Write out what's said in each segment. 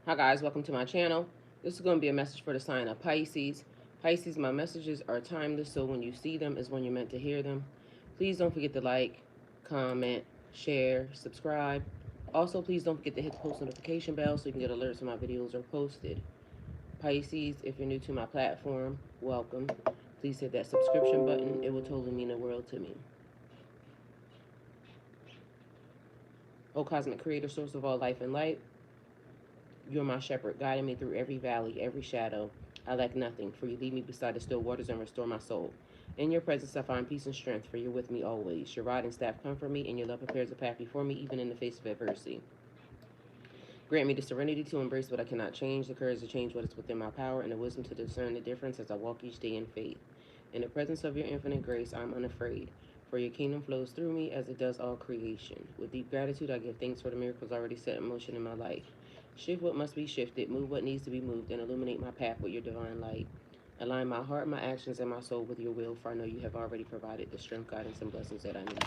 Hi guys, welcome to my channel. This is going to be a message for the sign of Pisces. Pisces, my messages are timeless, so when you see them is when you're meant to hear them. Please don't forget to like, comment, share, subscribe. Also, please don't forget to hit the post notification bell so you can get alerts when my videos are posted. Pisces, if you're new to my platform, welcome. Please hit that subscription button. It will totally mean the world to me. O Cosmic Creator, source of all life and light, you're my shepherd, guiding me through every valley, every shadow. I lack nothing, for you lead me beside the still waters and restore my soul. In your presence I find peace and strength, for you're with me always. Your rod and staff comfort me, and your love prepares a path before me, even in the face of adversity. Grant me the serenity to embrace what I cannot change, the courage to change what is within my power, and the wisdom to discern the difference as I walk each day in faith. In the presence of your infinite grace, I am unafraid, for your kingdom flows through me as it does all creation. With deep gratitude, I give thanks for the miracles already set in motion in my life. Shift what must be shifted, move what needs to be moved, and illuminate my path with your divine light. Align my heart, my actions, and my soul with your will, for I know you have already provided the strength, guidance, and blessings that I need.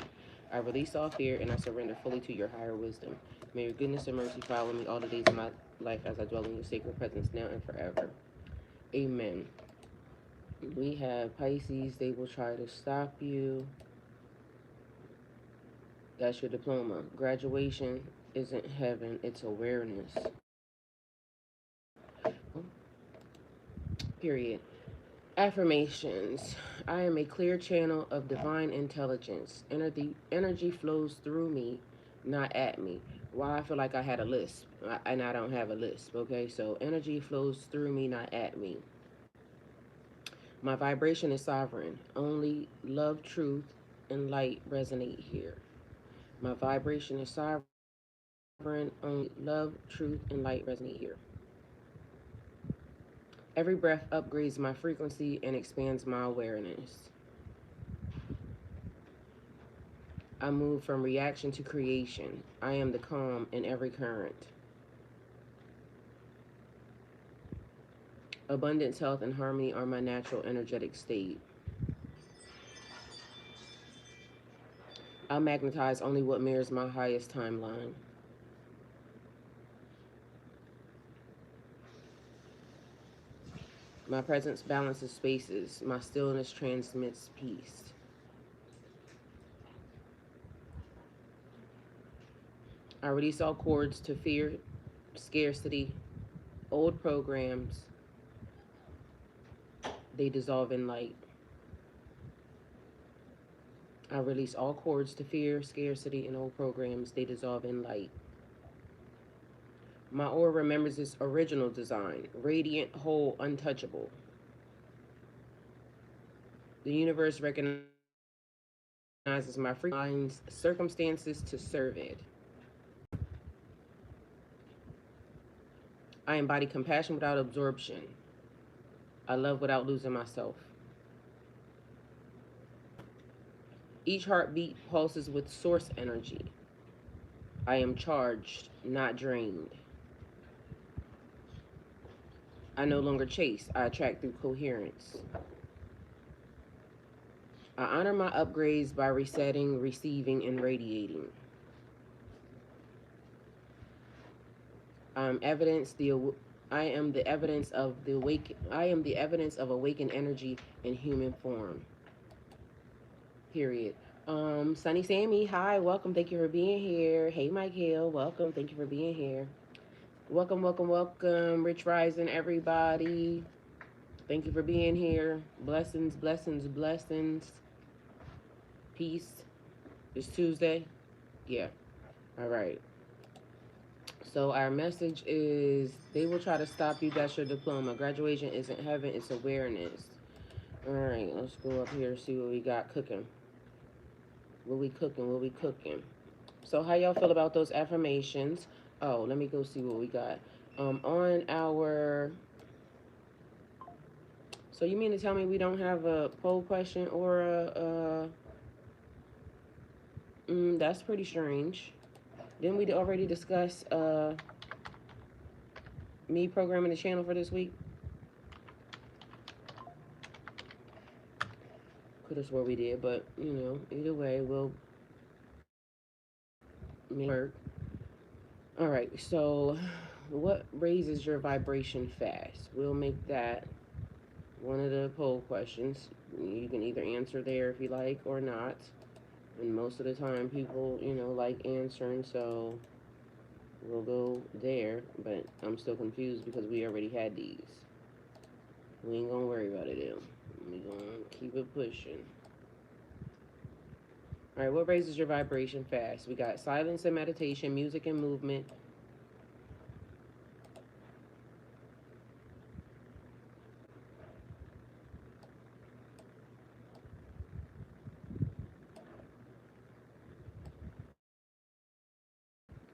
I release all fear and I surrender fully to your higher wisdom. May your goodness and mercy follow me all the days of my life as I dwell in your sacred presence now and forever. Amen. We have Pisces, they will try to stop you. That's your diploma. Graduation isn't heaven, it's awareness. Period. Affirmations. I am a clear channel of divine intelligence. Energy flows through me, not at me. Why I feel like I had a lisp, and I don't have a lisp, okay? So energy flows through me, not at me. My vibration is sovereign. Only love, truth, and light resonate here. My vibration is sovereign. Only love, truth, and light resonate here. Every breath upgrades my frequency and expands my awareness. I move from reaction to creation. I am the calm in every current. Abundance, health, and harmony are my natural energetic state. I magnetize only what mirrors my highest timeline. My presence balances spaces. My stillness transmits peace. I release all cords to fear, scarcity, old programs. They dissolve in light. I release all cords to fear, scarcity, and old programs. They dissolve in light. My aura remembers its original design, radiant, whole, untouchable. The universe recognizes my frequency, circumstances to serve it. I embody compassion without absorption. I love without losing myself. Each heartbeat pulses with source energy. I am charged, not drained. I no longer chase, I attract through coherence. I honor my upgrades by resetting, receiving, and radiating. I am the evidence of awakened energy in human form. Period. Sunny Sammy, hi, welcome. Thank you for being here. Hey, Mike Hill, welcome. Thank you for being here. Welcome, welcome, welcome. Rich Rising, everybody. Thank you for being here. Blessings, blessings, blessings. Peace. It's Tuesday. Yeah. All right. So our message is they will try to stop you. That's your diploma. Graduation isn't heaven, it's awareness. All right, let's go up here and see what we got cooking. What we cooking? What we cooking? So how y'all feel about those affirmations? Oh, let me go see what we got. On our. So you mean to tell me we don't have a poll question or that's pretty strange. Didn't we already discuss me programming the channel for this week? Could have swore we did, but you know, either way, we'll make it work. All right, so What raises your vibration fast? We'll make that one of the poll questions. You can either answer there if you like or not. And most of the time, people, like answering, so we'll go there. But I'm still confused because we already had these. We ain't gonna worry about it, though. We gonna keep it pushing. All right, what raises your vibration fast? We got silence and meditation, music and movement,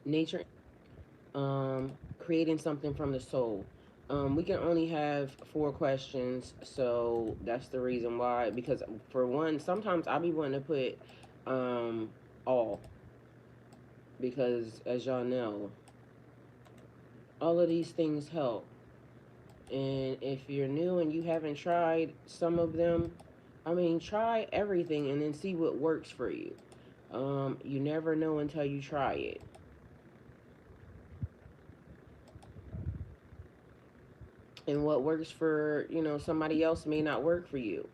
nature, creating something from the soul. We can only have 4 questions, so that's the reason why. Because for one, sometimes I'll be wanting to put all, because as y'all know, all of these things help. And if you're new and you haven't tried some of them, I mean, try everything and then see what works for you. You never know until you try it. And what works for, somebody else may not work for you.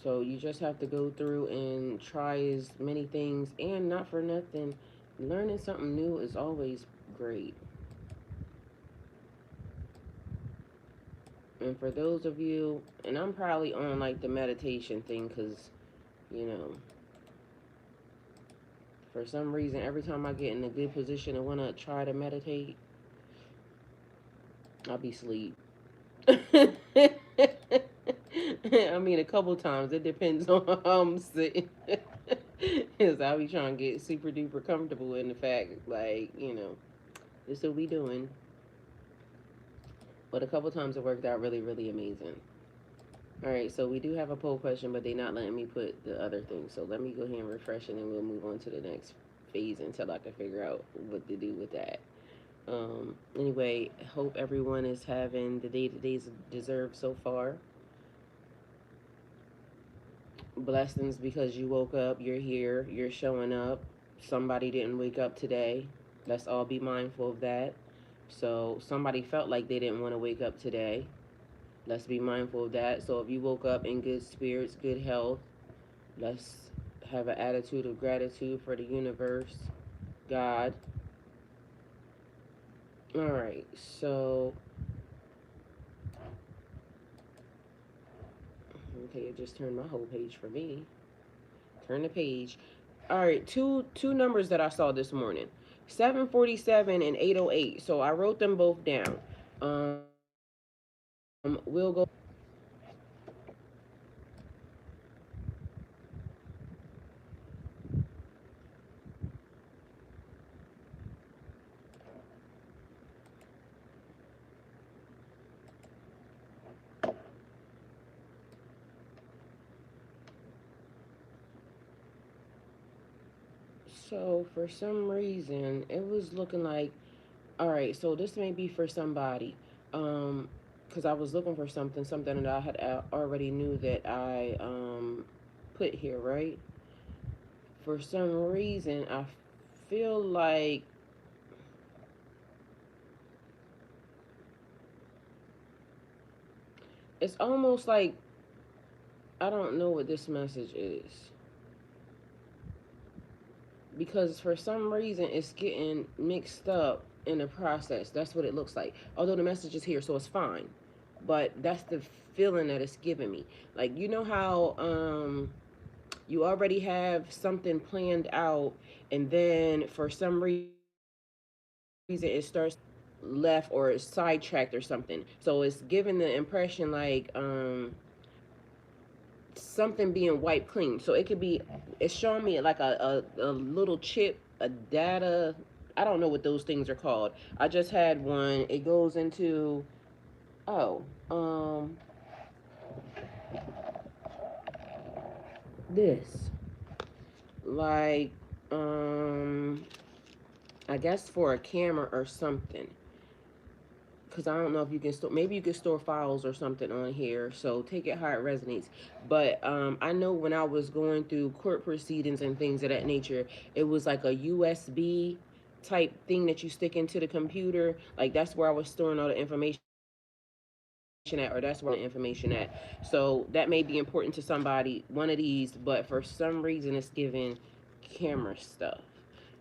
So you just have to go through and try as many things, and not for nothing, learning something new is always great. And for those of you, and I'm probably on like the meditation thing because, you know, for some reason, every time I get in a good position and want to try to meditate, I'll be asleep. I mean, a couple times. It depends on how I'm sitting. Because I'll be trying to get super duper comfortable in the fact, like, this will be doing. But a couple times it worked out really, really amazing. All right, so we do have a poll question, but they're not letting me put the other thing. So let me go ahead and refresh it, and we'll move on to the next phase until I can figure out what to do with that. Anyway, hope everyone is having the day that they deserve so far. Blessings because you woke up, you're here, you're showing up. Somebody didn't wake up today. Let's all be mindful of that. So, somebody felt like they didn't want to wake up today. Let's be mindful of that. So, if you woke up in good spirits, good health, let's have an attitude of gratitude for the universe, God. All right, so okay, it just turned my whole page for me. Turn the page. All right, two numbers that I saw this morning. 747 and 808. So I wrote them both down. We'll go. So for some reason, it was looking like, all right, so this may be for somebody. Because I was looking for something that I had already knew that I put here, right? For some reason, I feel like it's almost like I don't know what this message is, because for some reason it's getting mixed up in the process. That's what it looks like. Although the message is here, so it's fine. But that's the feeling that it's giving me. Like, you know how you already have something planned out, and then for some reason it starts left or sidetracked or something. So it's giving the impression like something being wiped clean. So it could be, it's showing me like a little chip, a data. I don't know what those things are called. I just had one. It goes into, oh, this. Like, um, I guess for a camera or something. Because I don't know if you can store, maybe you can store files or something on here. So take it how it resonates. But I know when I was going through court proceedings and things of that nature, it was like a USB. type thing that you stick into the computer. Like that's where I was storing all the information at, or that's where I was storing all the information at. So that may be important to somebody, one of these, but for some reason it's giving camera stuff.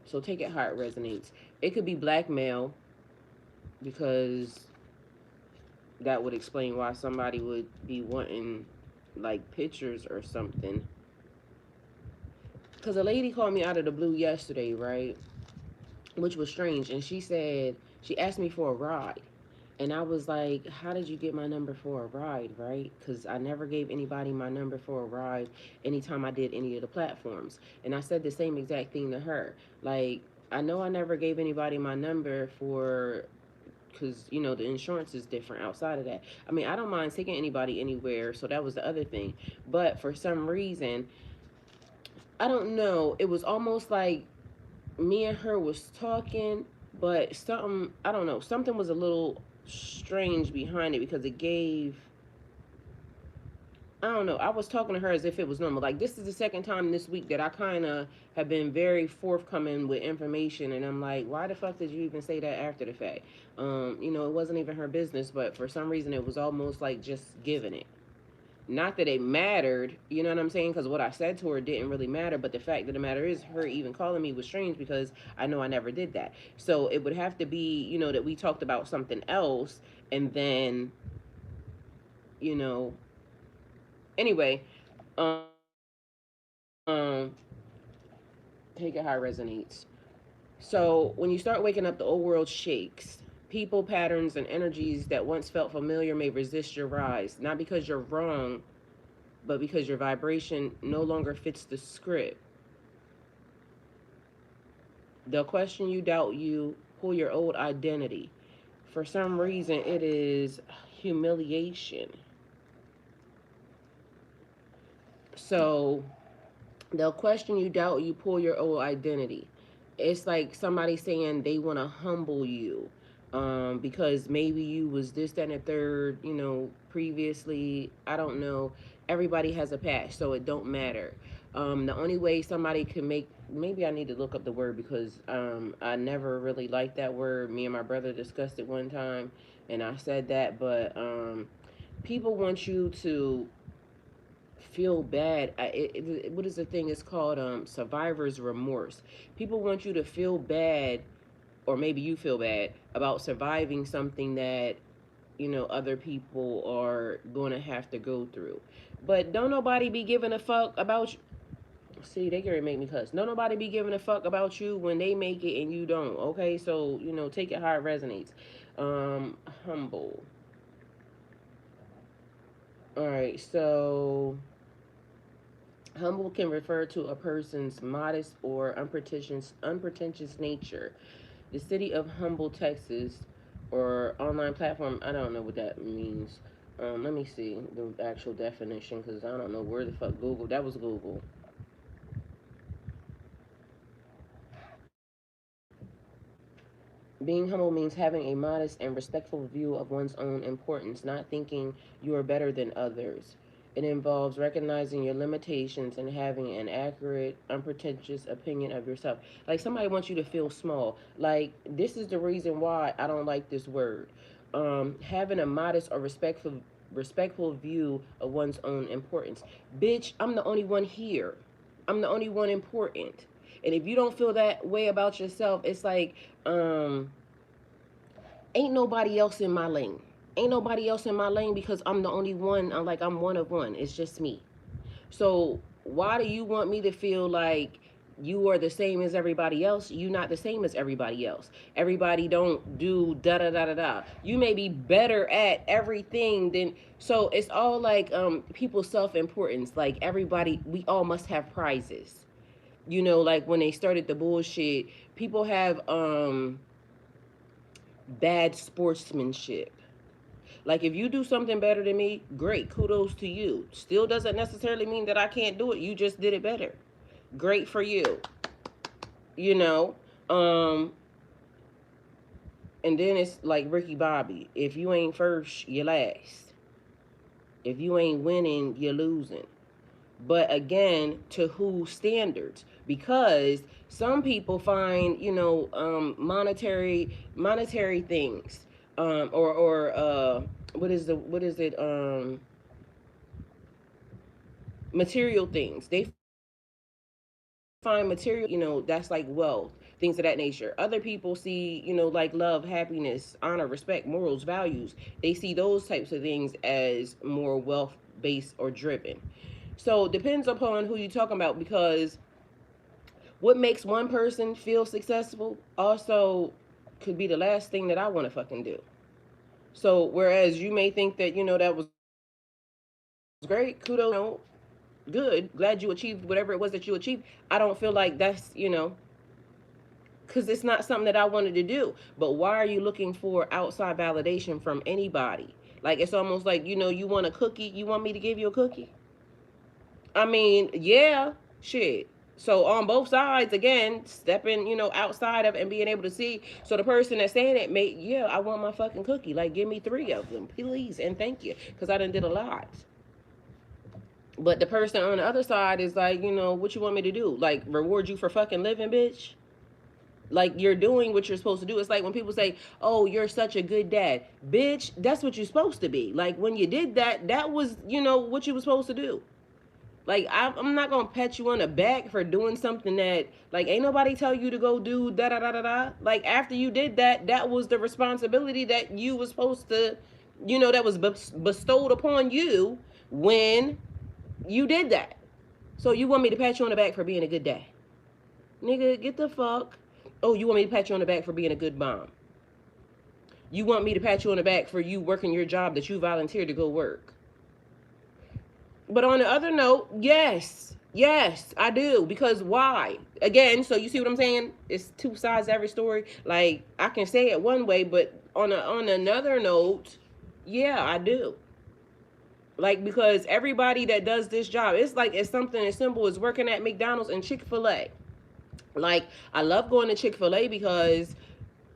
So take it how it resonates. It could be blackmail, because that would explain why somebody would be wanting like pictures or something. Because a lady called me out of the blue yesterday, right? Which was strange. And she said, she asked me for a ride. And I was like, how did you get my number for a ride, right? Because I never gave anybody my number for a ride anytime I did any of the platforms. And I said the same exact thing to her. Like, I know I never gave anybody my number for, because the insurance is different outside of that. I mean, I don't mind taking anybody anywhere, so that was the other thing. But for some reason, I don't know, it was almost like me and her was talking, but something, I don't know, something was a little strange behind it, because it gave, I don't know, I was talking to her as if it was normal. Like, this is the second time this week that I kind of have been very forthcoming with information, and I'm like, why the fuck did you even say that after the fact? It wasn't even her business, but for some reason it was almost like just giving it. Not that it mattered, you know what I'm saying? Because what I said to her didn't really matter. But the fact of the matter is, her even calling me was strange, because I know I never did that. So it would have to be, that we talked about something else. And then, you know, anyway, um, take it how it resonates. So when you start waking up, the old world shakes. People, patterns, and energies that once felt familiar may resist your rise, not because you're wrong, but because your vibration no longer fits the script. They'll question you, doubt you, pull your old identity. For some reason, it is humiliation. So they'll question you, doubt you, pull your old identity. It's like somebody saying they want to humble you, because maybe you was this, that, and the third, previously. I don't know. Everybody has a past, so it don't matter. The only way somebody can make, maybe I need to look up the word, because I never really liked that word. Me and my brother discussed it one time, and I said that, but people want you to feel bad. What is the thing? It's called survivor's remorse. People want you to feel bad, or maybe you feel bad about surviving something that other people are going to have to go through. But don't nobody be giving a fuck about you. See, they gonna make me cuss. Don't nobody be giving a fuck about you when they make it and you don't. Okay, so take it how it resonates. Humble. All right, so humble can refer to a person's modest or unpretentious nature. The city of Humble, Texas, or online platform, I don't know what that means. Let me see the actual definition, because I don't know where the fuck Google. That was Google. Being humble means having a modest and respectful view of one's own importance, not thinking you are better than others. It involves recognizing your limitations and having an accurate, unpretentious opinion of yourself. Like, somebody wants you to feel small. Like, this is the reason why I don't like this word. Having a modest or respectful view of one's own importance. Bitch, I'm the only one here. I'm the only one important. And if you don't feel that way about yourself, it's like, um, ain't nobody else in my lane. Ain't nobody else in my lane, because I'm the only one. I'm one of one. It's just me. So why do you want me to feel like you are the same as everybody else? You not the same as everybody else. Everybody don't do da da da da da. You may be better at everything than, so it's all like people's self importance. Like, everybody, we all must have prizes. Like when they started the bullshit, people have bad sportsmanship. Like, if you do something better than me, great, kudos to you. Still doesn't necessarily mean that I can't do it. You just did it better. Great for you. You know? Um, and then it's like Ricky Bobby. If you ain't first, you last. If you ain't winning, you're losing. But again, to whose standards? Because some people find, monetary things, or what is it, material things. They find material things, that's like wealth, things of that nature. Other people see, like love, happiness, honor, respect, morals, values. They see those types of things as more wealth based or driven. So it depends upon who you're talking about, because what makes one person feel successful also could be the last thing that I want to fucking do. So whereas you may think that, that was great, kudos, good, glad you achieved whatever it was that you achieved. I don't feel like because it's not something that I wanted to do. But why are you looking for outside validation from anybody? Like, it's almost like, you want a cookie, you want me to give you a cookie? I mean, yeah, shit. So on both sides, again, stepping, outside of and being able to see. So the person that's saying it, mate, yeah, I want my fucking cookie. Like, give me 3 of them, please, and thank you, because I done did a lot. But the person on the other side is like, what you want me to do? Like, reward you for fucking living, bitch? Like, you're doing what you're supposed to do. It's like when people say, oh, you're such a good dad. Bitch, that's what you're supposed to be. Like, when you did that, that was, what you were supposed to do. Like, I'm not gonna pat you on the back for doing something that, like, ain't nobody tell you to go do da da da da da. Like, after you did that, that was the responsibility that you was supposed to, that was bestowed upon you when you did that. So you want me to pat you on the back for being a good dad? Nigga, get the fuck. Oh, you want me to pat you on the back for being a good mom? You want me to pat you on the back for you working your job that you volunteered to go work? But on the other note, yes, yes, I do. Because why? Again, so you see what I'm saying? It's two sides to every story. Like, I can say it one way, but on another note, yeah, I do. Like, because everybody that does this job, it's something as simple as working at McDonald's and Chick-fil-A. Like, I love going to Chick-fil-A because,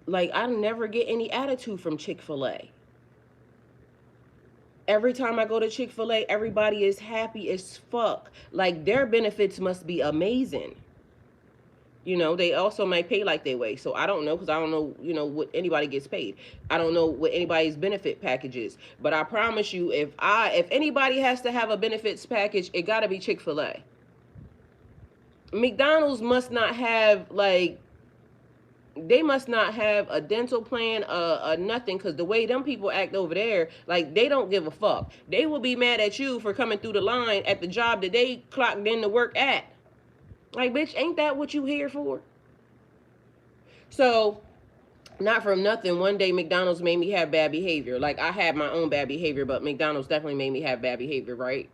like, I never get any attitude from Chick-fil-A. Every time I go to Chick-fil-A, everybody is happy as fuck. Like, their benefits must be amazing. They also might pay like they weigh. So I don't know, because I don't know, what anybody gets paid. I don't know what anybody's benefit package is. But I promise you, if anybody has to have a benefits package, it gotta be Chick-fil-A. McDonald's must not have, like, they must not have a dental plan, nothing, because the way them people act over there, like, they don't give a fuck. They will be mad at you for coming through the line at the job that they clocked in to work at. Like, bitch, ain't that what you here for? So, not from nothing, one day McDonald's made me have bad behavior. Like, I had my own bad behavior, but McDonald's definitely made me have bad behavior, right?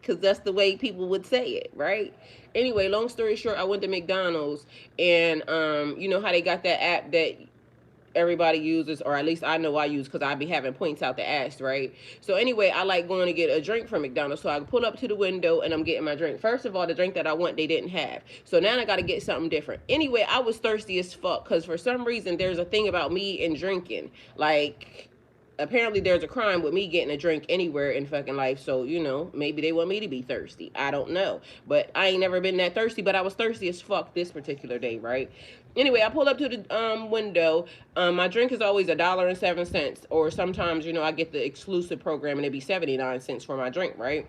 Because that's the way people would say it, right? Anyway, long story short, I went to McDonald's, and you know how they got that app that everybody uses, or at least I know I use, because I be having points out the ass, right? So anyway, I like going to get a drink from McDonald's. So I pull up to the window and I'm getting my drink. First of all, the drink that I want, they didn't have. So now I got to get something different. Anyway, I was thirsty as fuck, because for some reason there's a thing about me and drinking. Like, apparently there's a crime with me getting a drink anywhere in fucking life. So, maybe they want me to be thirsty. I don't know. But I ain't never been that thirsty, but I was thirsty as fuck this particular day, right? Anyway, I pull up to the window. My drink is always $1.07, or sometimes, I get the exclusive program and it'd be 79 cents for my drink, right?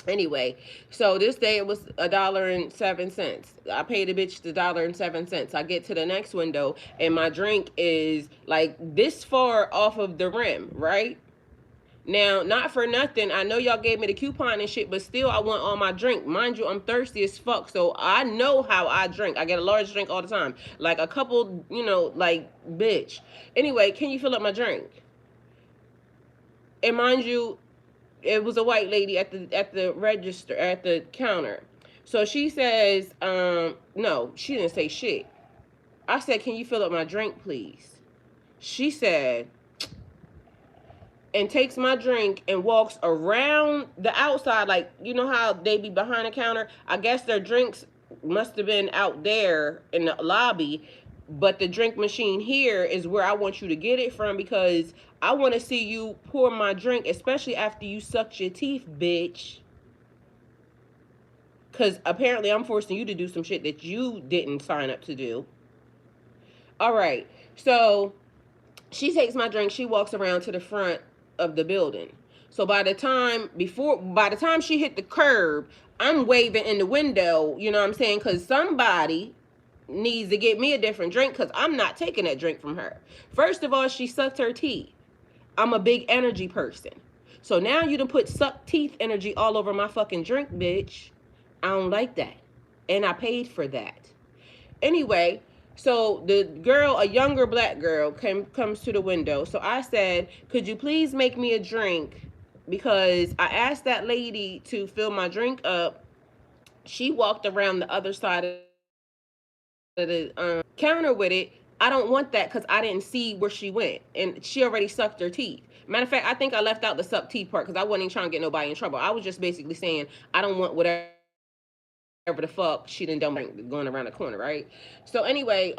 Anyway, so this day it was $1.07. I paid the bitch $1.07. I get to the next window and my drink is like this far off of the rim, right? Now, not for nothing, I know y'all gave me the coupon and shit, but still I want all my drink. Mind you, I'm thirsty as fuck, so I know how I drink. I get a large drink all the time. Like a couple, like, bitch. Anyway, can you fill up my drink? And mind you, it was a white lady at the register, at the counter. So she says, no, she didn't say shit. I said, can you fill up my drink, please? She said, and takes my drink and walks around the outside, like, you know how they be behind the counter? I guess their drinks must have been out there in the lobby, but the drink machine here is where I want you to get it from, because I want to see you pour my drink, especially after you sucked your teeth, bitch. Because apparently I'm forcing you to do some shit that you didn't sign up to do. All right. So she takes my drink. She walks around to the front of the building. So by the time she hit the curb, I'm waving in the window, you know what I'm saying? Because somebody needs to get me a different drink because I'm not taking that drink from her. First of all, she sucked her teeth. I'm a big energy person. So now you done put sucked teeth energy all over my fucking drink, bitch. I don't like that. And I paid for that. Anyway, so the girl, a younger black girl, comes to the window. So I said, could you please make me a drink? Because I asked that lady to fill my drink up. She walked around the other side of the counter with it. I don't want that because I didn't see where she went. And she already sucked her teeth. Matter of fact, I think I left out the sucked teeth part because I wasn't even trying to get nobody in trouble. I was just basically saying, I don't want whatever the fuck she done done with my drink going around the corner, right? So anyway,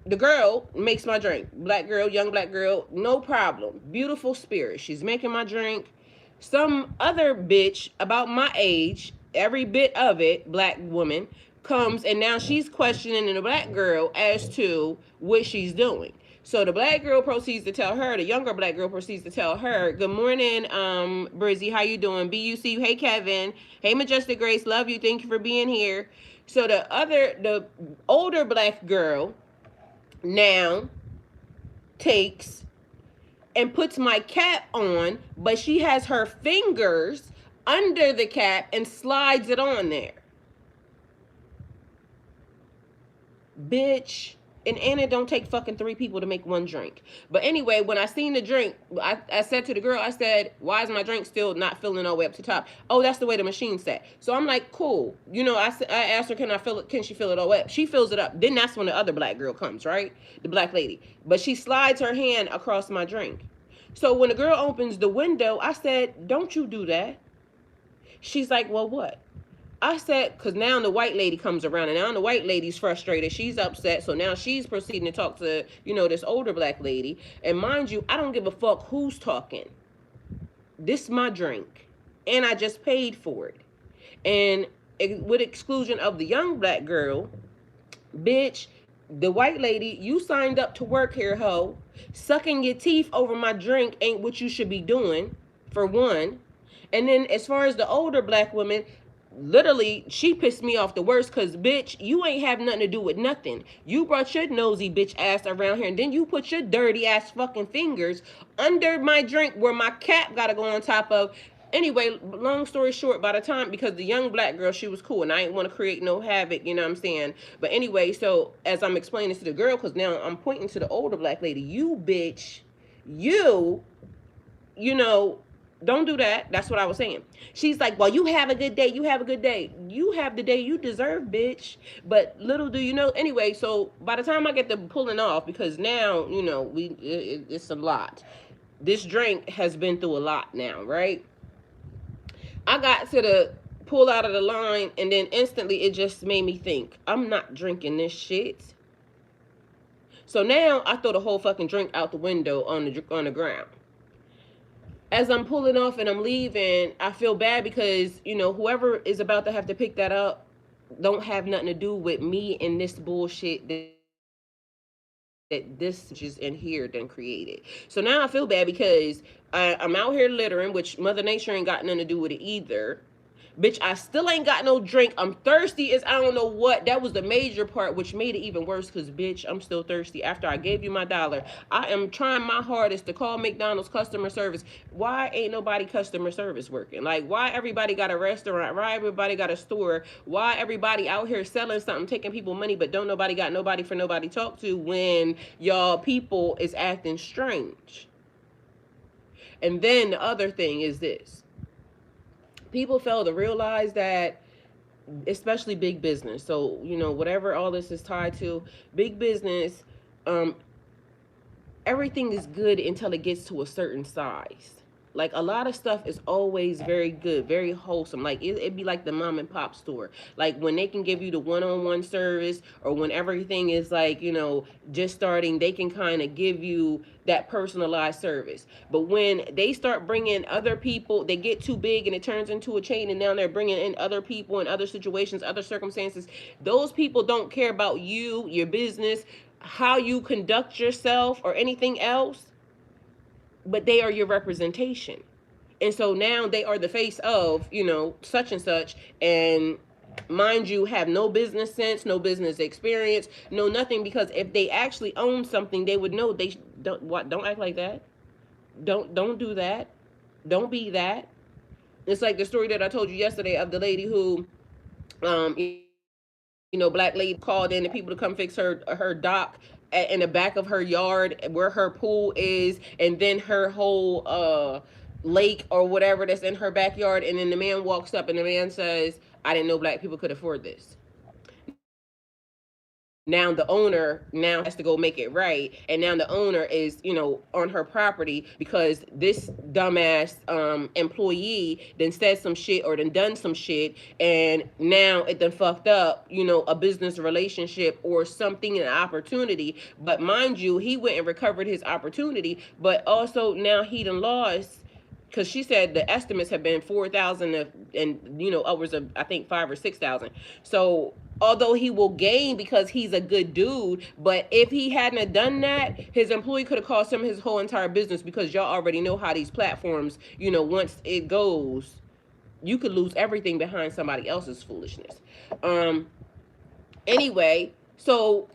the girl makes my drink. Black girl, young black girl, no problem. Beautiful spirit. She's making my drink. Some other bitch about my age, every bit of it, black woman, comes and now she's questioning the black girl as to what she's doing. So the black girl proceeds to tell her, the younger black girl proceeds to tell her, good morning, Brizzy, how you doing? BUC, hey Kevin, hey Majestic Grace, love you, thank you for being here. So the older black girl now takes and puts my cap on, but she has her fingers under the cap and slides it on there. Bitch. And it don't take fucking three people to make one drink. But anyway, when I seen the drink, I said to the girl, I said, why is my drink still not filling all the way up to the top? Oh, that's the way the machine's set. So I'm like, cool. You know, I asked her, can I fill it? Can she fill it all the way up? She fills it up. Then that's when the other black girl comes, right? The black lady. But she slides her hand across my drink. So when the girl opens the window, I said, don't you do that. She's like, well, what? I said, because now the white lady comes around, and now the white lady's frustrated. She's upset. So now she's proceeding to talk to, this older black lady. And mind you, I don't give a fuck who's talking. This is my drink. And I just paid for it. And with exclusion of the young black girl, bitch, the white lady, you signed up to work here, ho. Sucking your teeth over my drink ain't what you should be doing, for one. And then as far as the older black woman, literally, she pissed me off the worst because, bitch, you ain't have nothing to do with nothing. You brought your nosy bitch ass around here and then you put your dirty ass fucking fingers under my drink where my cap got to go on top of. Anyway, long story short, by the time, because the young black girl, she was cool and I didn't want to create no havoc, you know what I'm saying? But anyway, so as I'm explaining this to the girl, because now I'm pointing to the older black lady, you bitch, you know, don't do that. That's what I was saying. She's like, well, you have a good day. You have a good day. You have the day you deserve, bitch. But little do you know. Anyway, so by the time I get to pulling off, because now, it's a lot. This drink has been through a lot now, right? I got to the pull out of the line, and then instantly it just made me think, I'm not drinking this shit. So now I throw the whole fucking drink out the window on the ground. As I'm pulling off and I'm leaving, I feel bad because, whoever is about to have to pick that up don't have nothing to do with me and this bullshit that this just in here done created. So now I feel bad because I'm out here littering, which Mother Nature ain't got nothing to do with it either. Bitch, I still ain't got no drink. I'm thirsty as I don't know what. That was the major part, which made it even worse because, bitch, I'm still thirsty. After I gave you my $1, I am trying my hardest to call McDonald's customer service. Why ain't nobody customer service working? Like, why everybody got a restaurant? Why everybody got a store? Why everybody out here selling something, taking people money, but don't nobody got nobody for nobody to talk to when y'all people is acting strange? And then the other thing is this. People fail to realize that, especially big business. So, whatever all this is tied to, big business, everything is good until it gets to a certain size. Like a lot of stuff is always very good, very wholesome. Like it'd be like the mom and pop store. Like when they can give you the one-on-one service, or when everything is like, just starting, they can kind of give you that personalized service. But when they start bringing other people, they get too big and it turns into a chain, and now they're bringing in other people in other situations, other circumstances. Those people don't care about you, your business, how you conduct yourself, or anything else, but they are your representation. And so now they are the face of, such and such. And mind you, have no business sense, no business experience, no nothing. Because if they actually own something, they would know. They don't act like that. Don't do that. Don't be that. It's like the story that I told you yesterday of the lady who, black lady called in the people to come fix her dock in the back of her yard where her pool is, and then her whole lake or whatever that's in her backyard. And then the man walks up and the man says, "I didn't know black people could afford this." Now the owner now has to go make it right, and now the owner is, on her property because this dumbass employee then said some shit or then done some shit, and now it done fucked up, a business relationship or something, an opportunity. But mind you, he went and recovered his opportunity, but also now he done lost, because she said the estimates have been 4,000 and upwards of, I think, 5 or 6,000. So although he will gain because he's a good dude, but if he hadn't have done that, his employee could have cost him his whole entire business, because y'all already know how these platforms, once it goes, you could lose everything behind somebody else's foolishness. Um. Anyway, so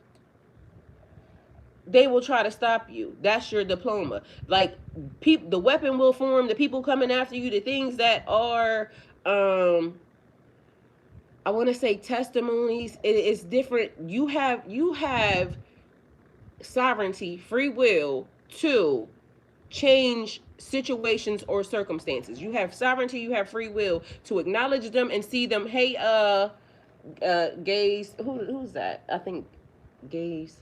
they will try to stop you. That's your diploma. Like, the weapon will form. The people coming after you, the things that are, I want to say testimonies. It's different. You have sovereignty, free will to change situations or circumstances. You have sovereignty. You have free will to acknowledge them and see them. Hey, gays. Who's that? I think gays,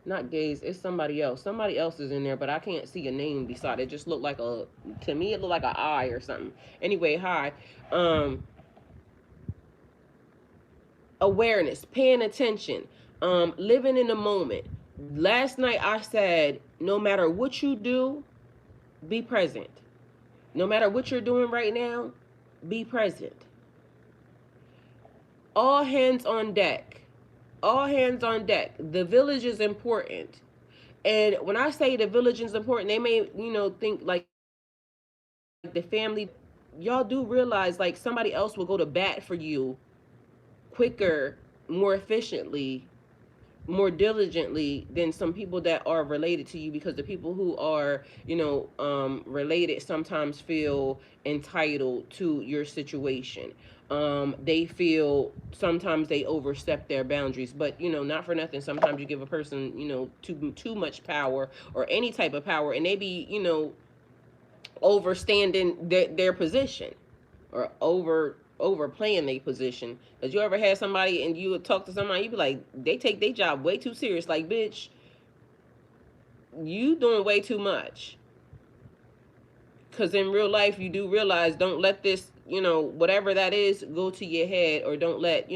not gays, it's somebody else. Somebody else is in there, but I can't see a name beside it. Just looked like to me it looked like an eye or something. Anyway, hi. Um Awareness, paying attention, living in the moment. Last night I said, no matter what you do, be present. No matter what you're doing right now, be present. All hands on deck. All hands on deck. The village is important. And when I say the village is important, they may, think like the family, but y'all do realize like somebody else will go to bat for you quicker, more efficiently, more diligently than some people that are related to you, because the people who are, related sometimes feel entitled to your situation. They feel sometimes they overstep their boundaries, but not for nothing. Sometimes you give a person, too much power or any type of power, and they be, overstanding their position, or overplaying their position. Because you ever had somebody and you would talk to somebody, you be like, they take their job way too serious. Like, bitch, you doing way too much. Because in real life, you do realize, don't let this, whatever that is, go to your head, or don't let,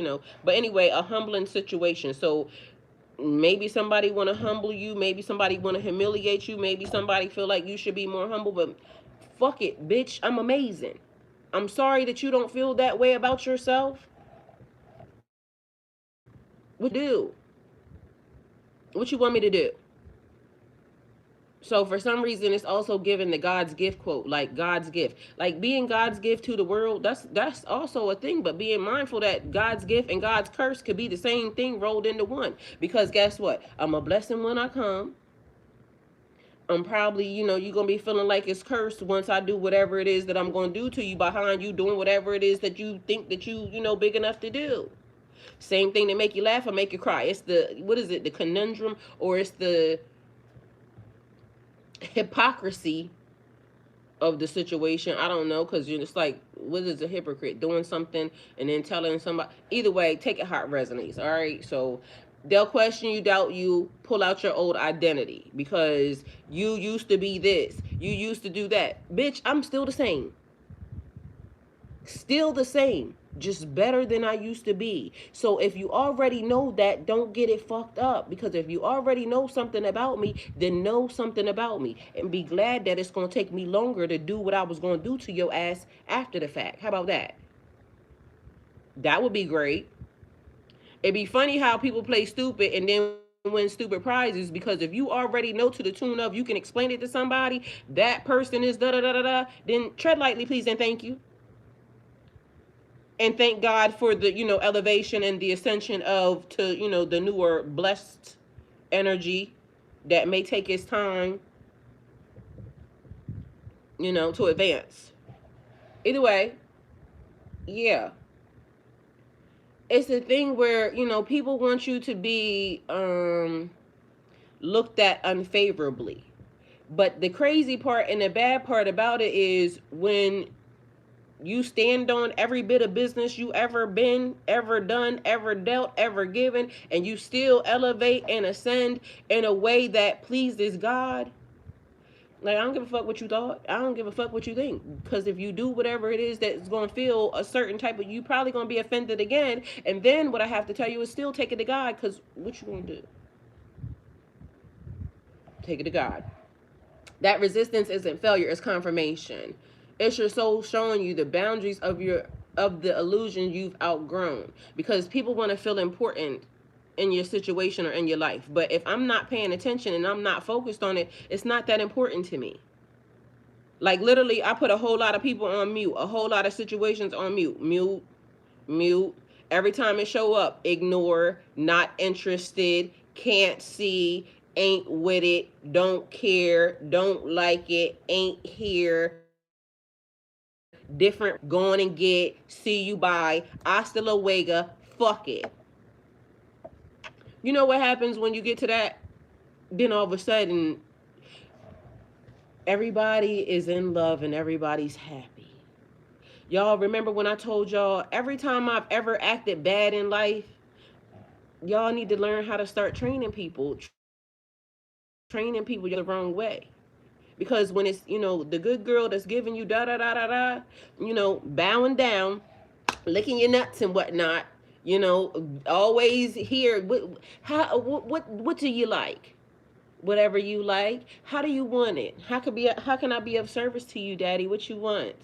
But anyway, a humbling situation. So maybe somebody want to humble you, maybe somebody want to humiliate you, maybe somebody feel like you should be more humble, but fuck it, bitch, I'm amazing. I'm sorry that you don't feel that way about yourself. What you do? What you want me to do? So for some reason, it's also given the God's gift quote, like God's gift, like being God's gift to the world. That's also a thing. But being mindful that God's gift and God's curse could be the same thing rolled into one. Because guess what? I'm a blessing when I come. I'm probably, you're going to be feeling like it's cursed once I do whatever it is that I'm going to do to you, behind you doing whatever it is that you think that big enough to do. Same thing that make you laugh or make you cry. It's what is it? The conundrum, or it's the hypocrisy of the situation. I don't know, because you're just like, what is a hypocrite? Doing something and then telling somebody. Either way, take it how it resonates. All right. So They'll question you, doubt you, pull out your old identity because you used to be this, you used to do that. Bitch, I'm still the same. Still the same, just better than I used to be. So if you already know that, don't get it fucked up. Because if you already know something about me, then know something about me. And be glad that it's going to take me longer to do what I was going to do to your ass after the fact. How about that? That would be great. It'd be funny how people play stupid and then win stupid prizes, because if you already know to the tune of you can explain it to somebody, that person is da da da da da, then tread lightly, please, and thank you. And thank God for the, elevation and the ascension of to, the newer blessed energy that may take its time, to advance. Either way, yeah. It's a thing where, people want you to be looked at unfavorably. But the crazy part and the bad part about it is when you stand on every bit of business you ever been, ever done, ever dealt, ever given, and you still elevate and ascend in a way that pleases God. Like, I don't give a fuck what you thought. I don't give a fuck what you think. Because if you do whatever it is that's going to feel a certain type of, you probably going to be offended again. And then what I have to tell you is still take it to God. Because what you going to do? Take it to God. That resistance isn't failure, it's confirmation. It's your soul showing you the boundaries of the illusion you've outgrown. Because people want to feel important in your situation or in your life. But if I'm not paying attention and I'm not focused on it, it's not that important to me. Like, literally, I put a whole lot of people on mute, a whole lot of situations on mute. Mute. Every time it show up, ignore, not interested, can't see, ain't with it, don't care, don't like it, ain't here, different, going and get, see you bye, hasta luego, fuck it. You know what happens when you get to that? Then all of a sudden, everybody is in love and everybody's happy. Y'all remember when I told y'all every time I've ever acted bad in life, y'all need to learn how to start training people. Training people the wrong way. Because when it's, the good girl that's giving you da da da da da, bowing down, licking your nuts and whatnot, always here. What do you like? Whatever you like. How do you want it? How can I be of service to you, Daddy? What you want?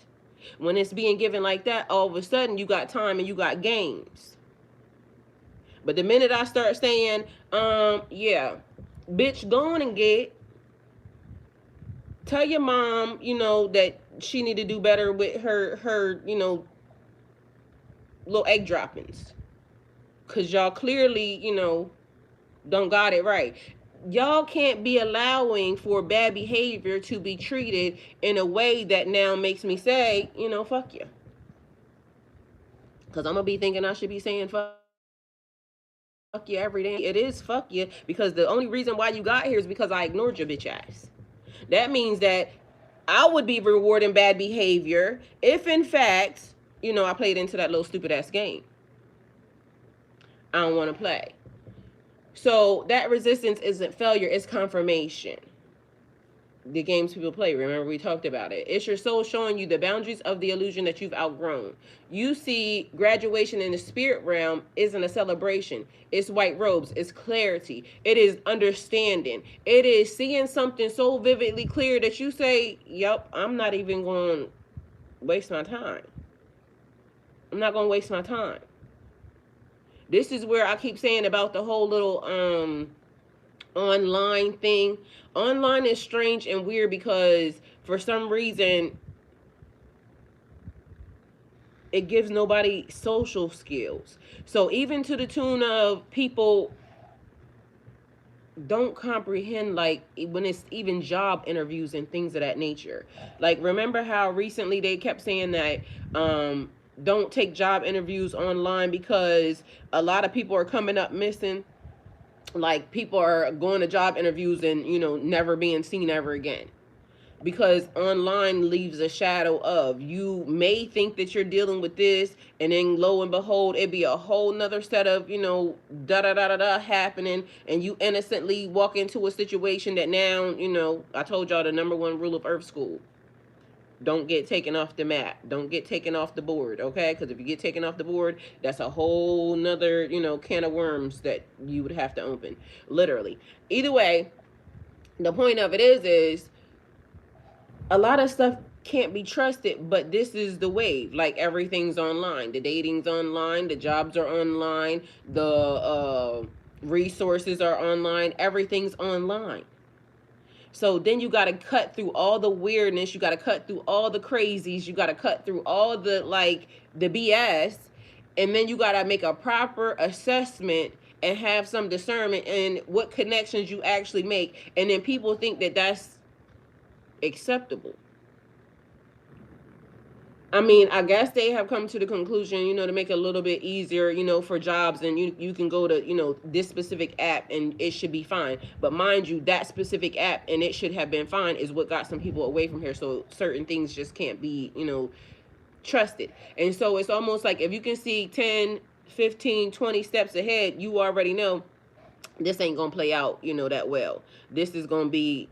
When it's being given like that, all of a sudden you got time and you got games. But the minute I start saying, yeah, bitch, go on and get, tell your mom, that she need to do better with her, little egg droppings. Cause y'all clearly, don't got it right. Y'all can't be allowing for bad behavior to be treated in a way that now makes me say, fuck you. Because I'm going to be thinking I should be saying fuck you every day. And for me, it is fuck you. Because the only reason why you got here is because I ignored your bitch ass. That means that I would be rewarding bad behavior if, in fact, I played into that little stupid ass game. I don't want to play. So that resistance isn't failure, it's confirmation. The games people play, remember we talked about it. It's your soul showing you the boundaries of the illusion that you've outgrown. You see, graduation in the spirit realm isn't a celebration. It's white robes, it's clarity, it is understanding, it is seeing something so vividly clear that you say, yep, I'm not even going to waste my time. I'm not going to waste my time. This is where I keep saying about the whole little online thing. Online is strange and weird because for some reason it gives nobody social skills. So even to the tune of people don't comprehend, like when it's even job interviews and things of that nature. Like, remember how recently they kept saying that don't take job interviews online because a lot of people are coming up missing. Like, people are going to job interviews and never being seen ever again. because online leaves a shadow of, you may think that you're dealing with this, and then lo and behold it be a whole nother set of, da da da da da happening, and you innocently walk into a situation that now, I told y'all the number one rule of earth school: don't get taken off the map, don't get taken off the board, okay? Because if you get taken off the board, that's a whole nother, can of worms that you would have to open, literally. Either way, the point of it is a lot of stuff can't be trusted, but this is the wave. Like, everything's online, the dating's online, the jobs are online, the resources are online, everything's online. So then you got to cut through all the weirdness, you got to cut through all the crazies, you got to cut through all the, like, the BS, and then you got to make a proper assessment and have some discernment in what connections you actually make, and then people think that that's acceptable. I mean, I guess they have come to the conclusion, to make it a little bit easier, for jobs, and you can go to, this specific app and it should be fine. But mind you, that specific app and it should have been fine is what got some people away from here. So certain things just can't be, trusted. And so it's almost like if you can see 10, 15, 20 steps ahead, you already know this ain't gonna play out, that well. This is gonna be,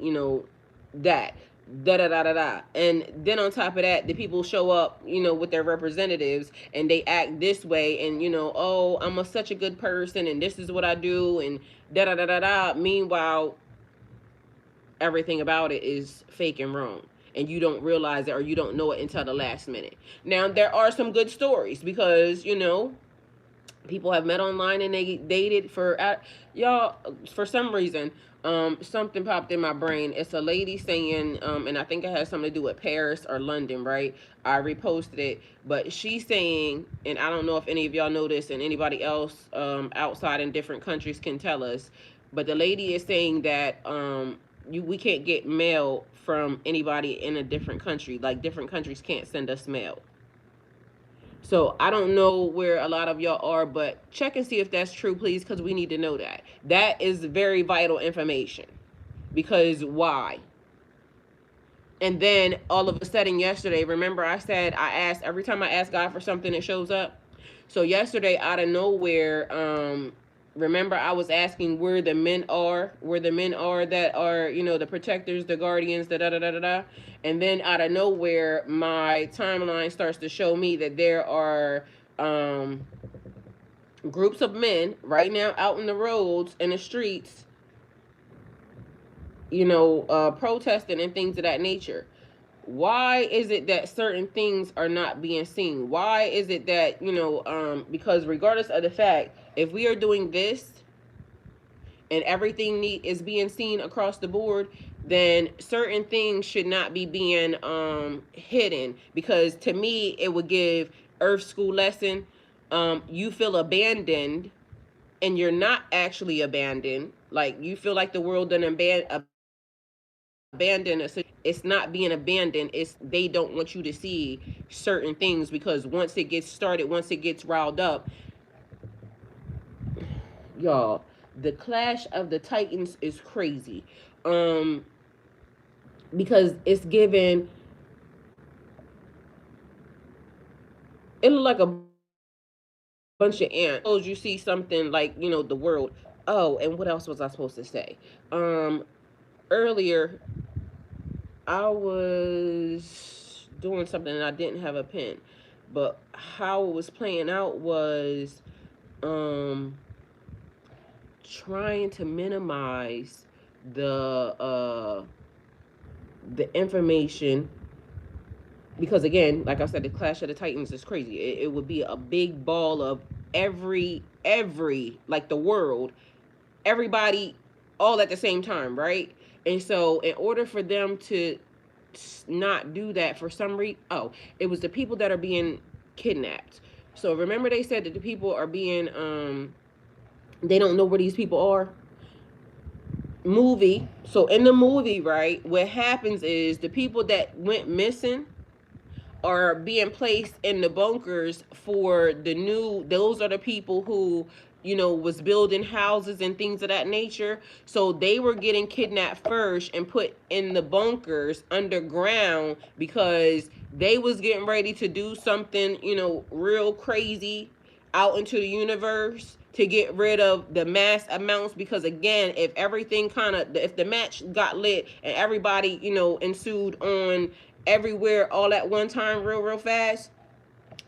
that da da da da da. And then on top of that, the people show up, with their representatives, and they act this way, and oh, such a good person, and this is what I do, and da da da da da. Meanwhile, everything about it is fake and wrong, and you don't realize it, or you don't know it until the last minute. Now, there are some good stories, because people have met online and they dated for y'all, for some reason, something popped in my brain. It's a lady saying, and I think it has something to do with Paris or London, right? I reposted it, but she's saying, and I don't know if any of y'all know this, and anybody else outside in different countries can tell us, but the lady is saying that we can't get mail from anybody in a different country. Like, different countries can't send us mail. So I don't know where a lot of y'all are, but check and see if that's true, please, because we need to know that. That is very vital information. Because why? And then all of a sudden yesterday, remember I said I asked, every time I ask God for something, it shows up. So yesterday, out of nowhere, remember I was asking where the men are, that are, the protectors, the guardians, da da da da da da. And then out of nowhere, my timeline starts to show me that there are groups of men right now out in the roads and the streets, protesting and things of that nature. Why is it that certain things are not being seen? Why is it that, because regardless of the fact, if we are doing this and everything is being seen across the board, then certain things should not be being hidden. Because to me, it would give Earth School lesson. You feel abandoned, and you're not actually abandoned. Like, you feel like the world done abandon a situation. It's not being abandoned, it's they don't want you to see certain things, because once it gets started, once it gets riled up, y'all, the clash of the titans is crazy. Because it's given, it look like a bunch of ants. Suppose you see something like, the world. Oh, and what else was I supposed to say? Earlier I was doing something and I didn't have a pen, but how it was playing out was trying to minimize the information, because again, like I said, the clash of the titans is crazy. It would be a big ball of every like the world, everybody, all at the same time, right? And so in order for them to not do that, for some reason, oh, it was the people that are being kidnapped. So remember they said that the people are being they don't know where these people are. Movie. So in the movie, right, what happens is the people that went missing are being placed in the bunkers for the new, those are the people who was building houses and things of that nature. So they were getting kidnapped first and put in the bunkers underground because they was getting ready to do something, real crazy out into the universe to get rid of the mass amounts. Because again, if the match got lit and everybody, ensued on everywhere all at one time real fast,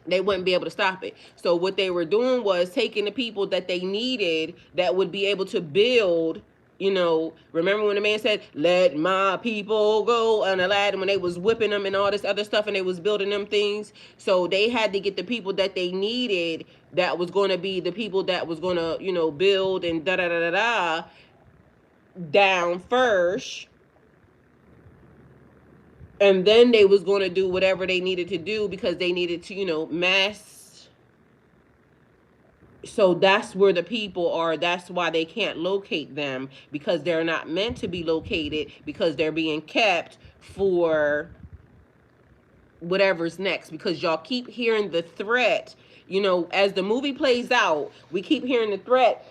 they wouldn't be able to stop it. So what they were doing was taking the people that they needed that would be able to build. Remember when the man said, "Let my people go," and Aladdin, when they was whipping them and all this other stuff, and they was building them things. So they had to get the people that they needed, that was going to be the people that was going to, build and da da da da da down first, and then they was going to do whatever they needed to do because they needed to, mass. So that's where the people are. That's why they can't locate them, because they're not meant to be located, because they're being kept for whatever's next. Because y'all keep hearing the threat, as the movie plays out, we keep hearing the threat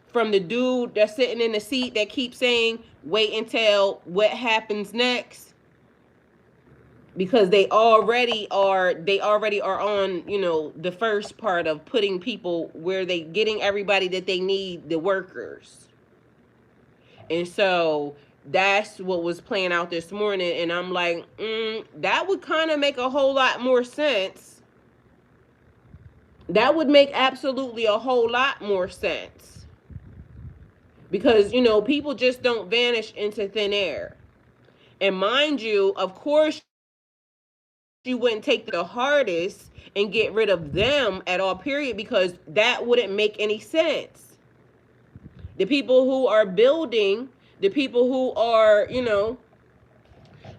from the dude that's sitting in the seat that keeps saying, "Wait until what happens next." Because they already are on, the first part of putting people where they getting everybody that they need, the workers. And so that's what was playing out this morning, and I'm like, that would kind of make a whole lot more sense. That would make absolutely a whole lot more sense. Because, people just don't vanish into thin air. And mind you, of course, you wouldn't take the hardest and get rid of them at all, period, because that wouldn't make any sense. The people who are building, the people who are,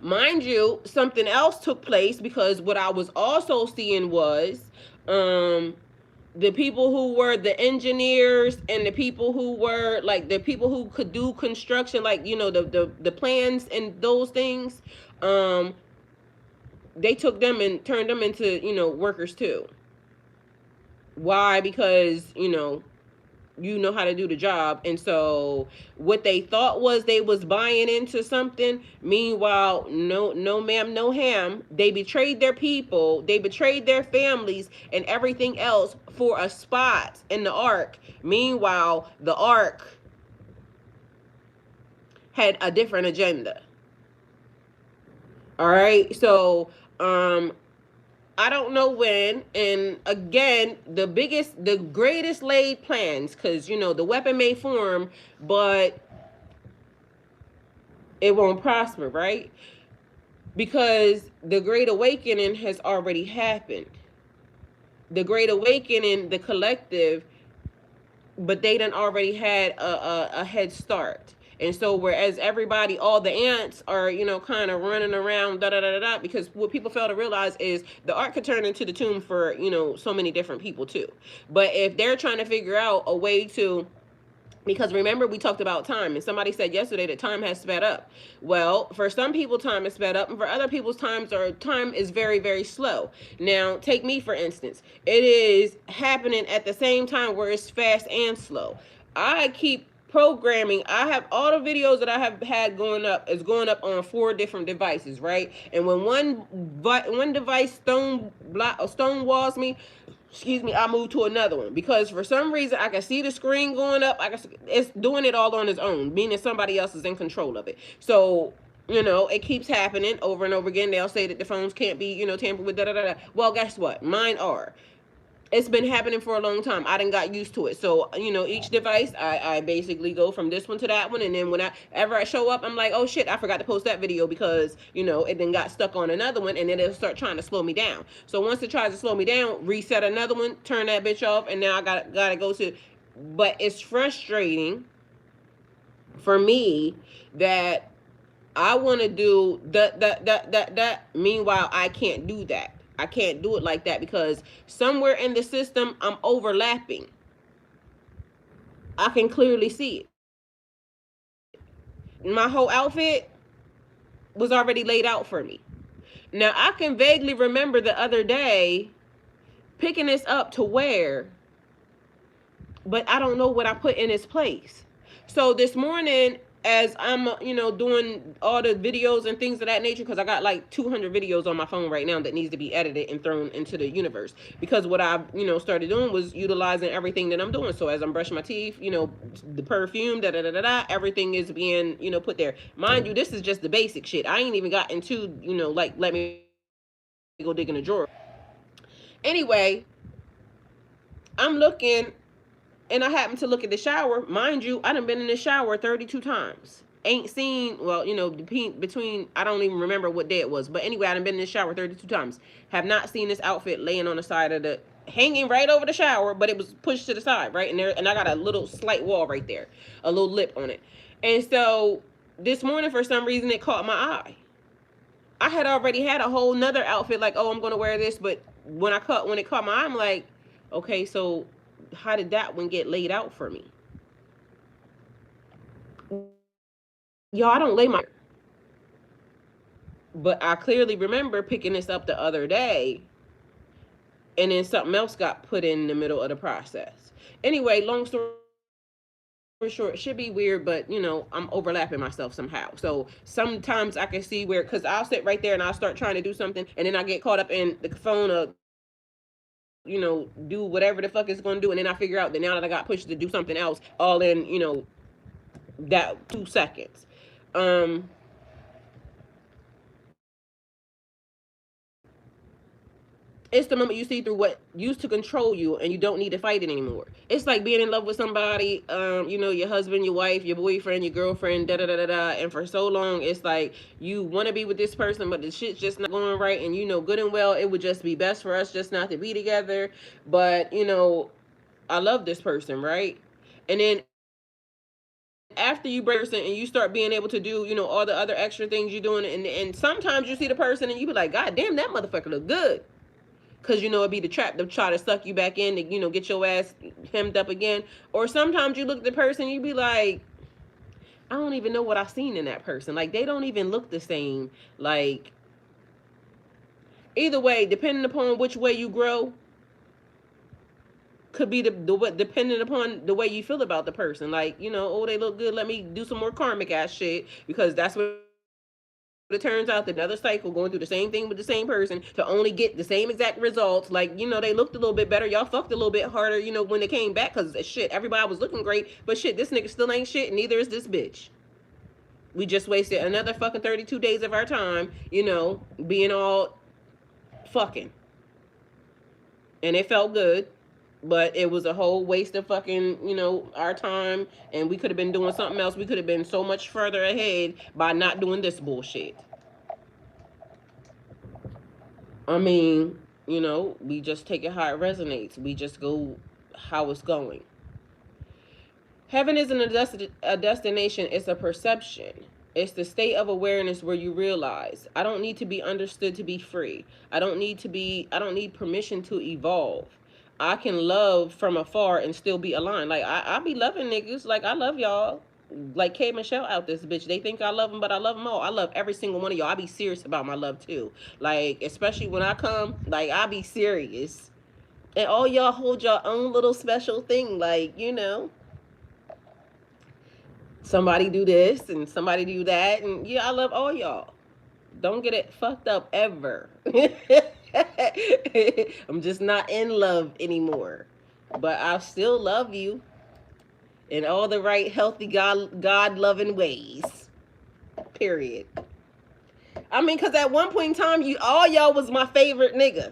mind you, something else took place, because what I was also seeing was the people who were the engineers and the people who were like the people who could do construction, like, the plans and those things, they took them and turned them into, workers too. Why? Because, how to do the job. And so what they thought was they was buying into something. Meanwhile, no ma'am, no ham. They betrayed their people. They betrayed their families and everything else for a spot in the ark. Meanwhile, the ark had a different agenda. All right. So, I don't know when, and again, the greatest laid plans, because, the weapon may form, but it won't prosper, right? Because the Great Awakening has already happened. The Great Awakening, the collective, but they done already had a head start. And so whereas everybody, all the ants are, kind of running around, da-da-da-da-da, because what people fail to realize is the ark could turn into the tomb for, so many different people too. But if they're trying to figure out a way to, because remember, we talked about time, and somebody said yesterday that time has sped up. Well, for some people, time is sped up, and for other people's time is very, very slow. Now, take me for instance. It is happening at the same time where it's fast and slow. I keep programming. I have all the videos that I have had going up on 4 different devices, right? And when one device stone walls me, I move to another one, because for some reason I can see the screen going up. It's doing it all on its own, meaning somebody else is in control of it. So, it keeps happening over and over again. They'll say that the phones can't be, tampered with, da da da da. Well, guess what? Mine are. It's been happening for a long time. I done got used to it. So, each device, I basically go from this one to that one. And then whenever I show up, I'm like, oh shit, I forgot to post that video, because, it then got stuck on another one, and then it'll start trying to slow me down. So once it tries to slow me down, reset another one, turn that bitch off, and now I gotta go to, but it's frustrating for me that I want to do that. Meanwhile, I can't do that. I can't do it like that, because somewhere in the system, I'm overlapping. I can clearly see it. My whole outfit was already laid out for me. Now, I can vaguely remember the other day picking this up to wear, but I don't know what I put in its place. So this morning, as I'm, doing all the videos and things of that nature, because I got like 200 videos on my phone right now that needs to be edited and thrown into the universe. Because what I, started doing was utilizing everything that I'm doing. So as I'm brushing my teeth, the perfume, da da da da da, everything is being, put there. Mind you, this is just the basic shit. I ain't even got into, like, let me go dig in the drawer. Anyway, I'm looking and I happened to look at the shower. Mind you, I done been in the shower 32 times. Ain't seen, well, between, I don't even remember what day it was. But anyway, I done been in the shower 32 times. Have not seen this outfit laying on the side of the, hanging right over the shower, but it was pushed to the side, right? And I got a little slight wall right there, a little lip on it. And so this morning, for some reason, it caught my eye. I had already had a whole nother outfit, like, oh, I'm going to wear this. But when it caught my eye, I'm like, okay, so how did that one get laid out for me? Y'all, I don't lay my, but I clearly remember picking this up the other day, and then something else got put in the middle of the process. Anyway, long story short, it should be weird, but I'm overlapping myself somehow. So sometimes I can see where, because I'll sit right there and I'll start trying to do something, and then I get caught up in the phone of, do whatever the fuck it's going to do, and then I figure out that now that I got pushed to do something else, all in, that 2 seconds. Um, it's the moment you see through what used to control you and you don't need to fight it anymore. It's like being in love with somebody, your husband, your wife, your boyfriend, your girlfriend, da da da da da. And for so long, it's like you want to be with this person, but the shit's just not going right. And good and well, it would just be best for us just not to be together. But, I love this person, right? And then after you break person and you start being able to do, all the other extra things you're doing, and sometimes you see the person and you be like, God damn, that motherfucker look good. Because, it'd be the trap to try to suck you back in to, get your ass hemmed up again. Or sometimes you look at the person, you be like, I don't even know what I've seen in that person. Like, they don't even look the same. Like, either way, depending upon which way you grow, could be the depending upon the way you feel about the person. Like, oh, they look good, let me do some more karmic ass shit, because that's what it turns out, that another cycle going through the same thing with the same person to only get the same exact results. Like, they looked a little bit better, y'all fucked a little bit harder, when they came back, because shit, everybody was looking great, but shit, this nigga still ain't shit, and neither is this bitch. We just wasted another fucking 32 days of our time, being all fucking, and it felt good, but it was a whole waste of fucking, our time, and we could have been doing something else. We could have been so much further ahead by not doing this bullshit. I mean, we just take it how it resonates. We just go how it's going. Heaven isn't a destination, it's a perception. It's the state of awareness where you realize, I don't need to be understood to be free. I don't need permission to evolve. I can love from afar and still be aligned. Like, I be loving niggas. Like, I love y'all. Like K Michelle out this bitch. They think I love them, but I love them all. I love every single one of y'all. I be serious about my love too. Like, especially when I come, like, I be serious. And all y'all hold your own little special thing. Like, somebody do this and somebody do that. And yeah, I love all y'all. Don't get it fucked up ever. I'm just not in love anymore. But I still love you in all the right, healthy, God loving ways. Period. I mean, because at one point in time, all y'all was my favorite nigga.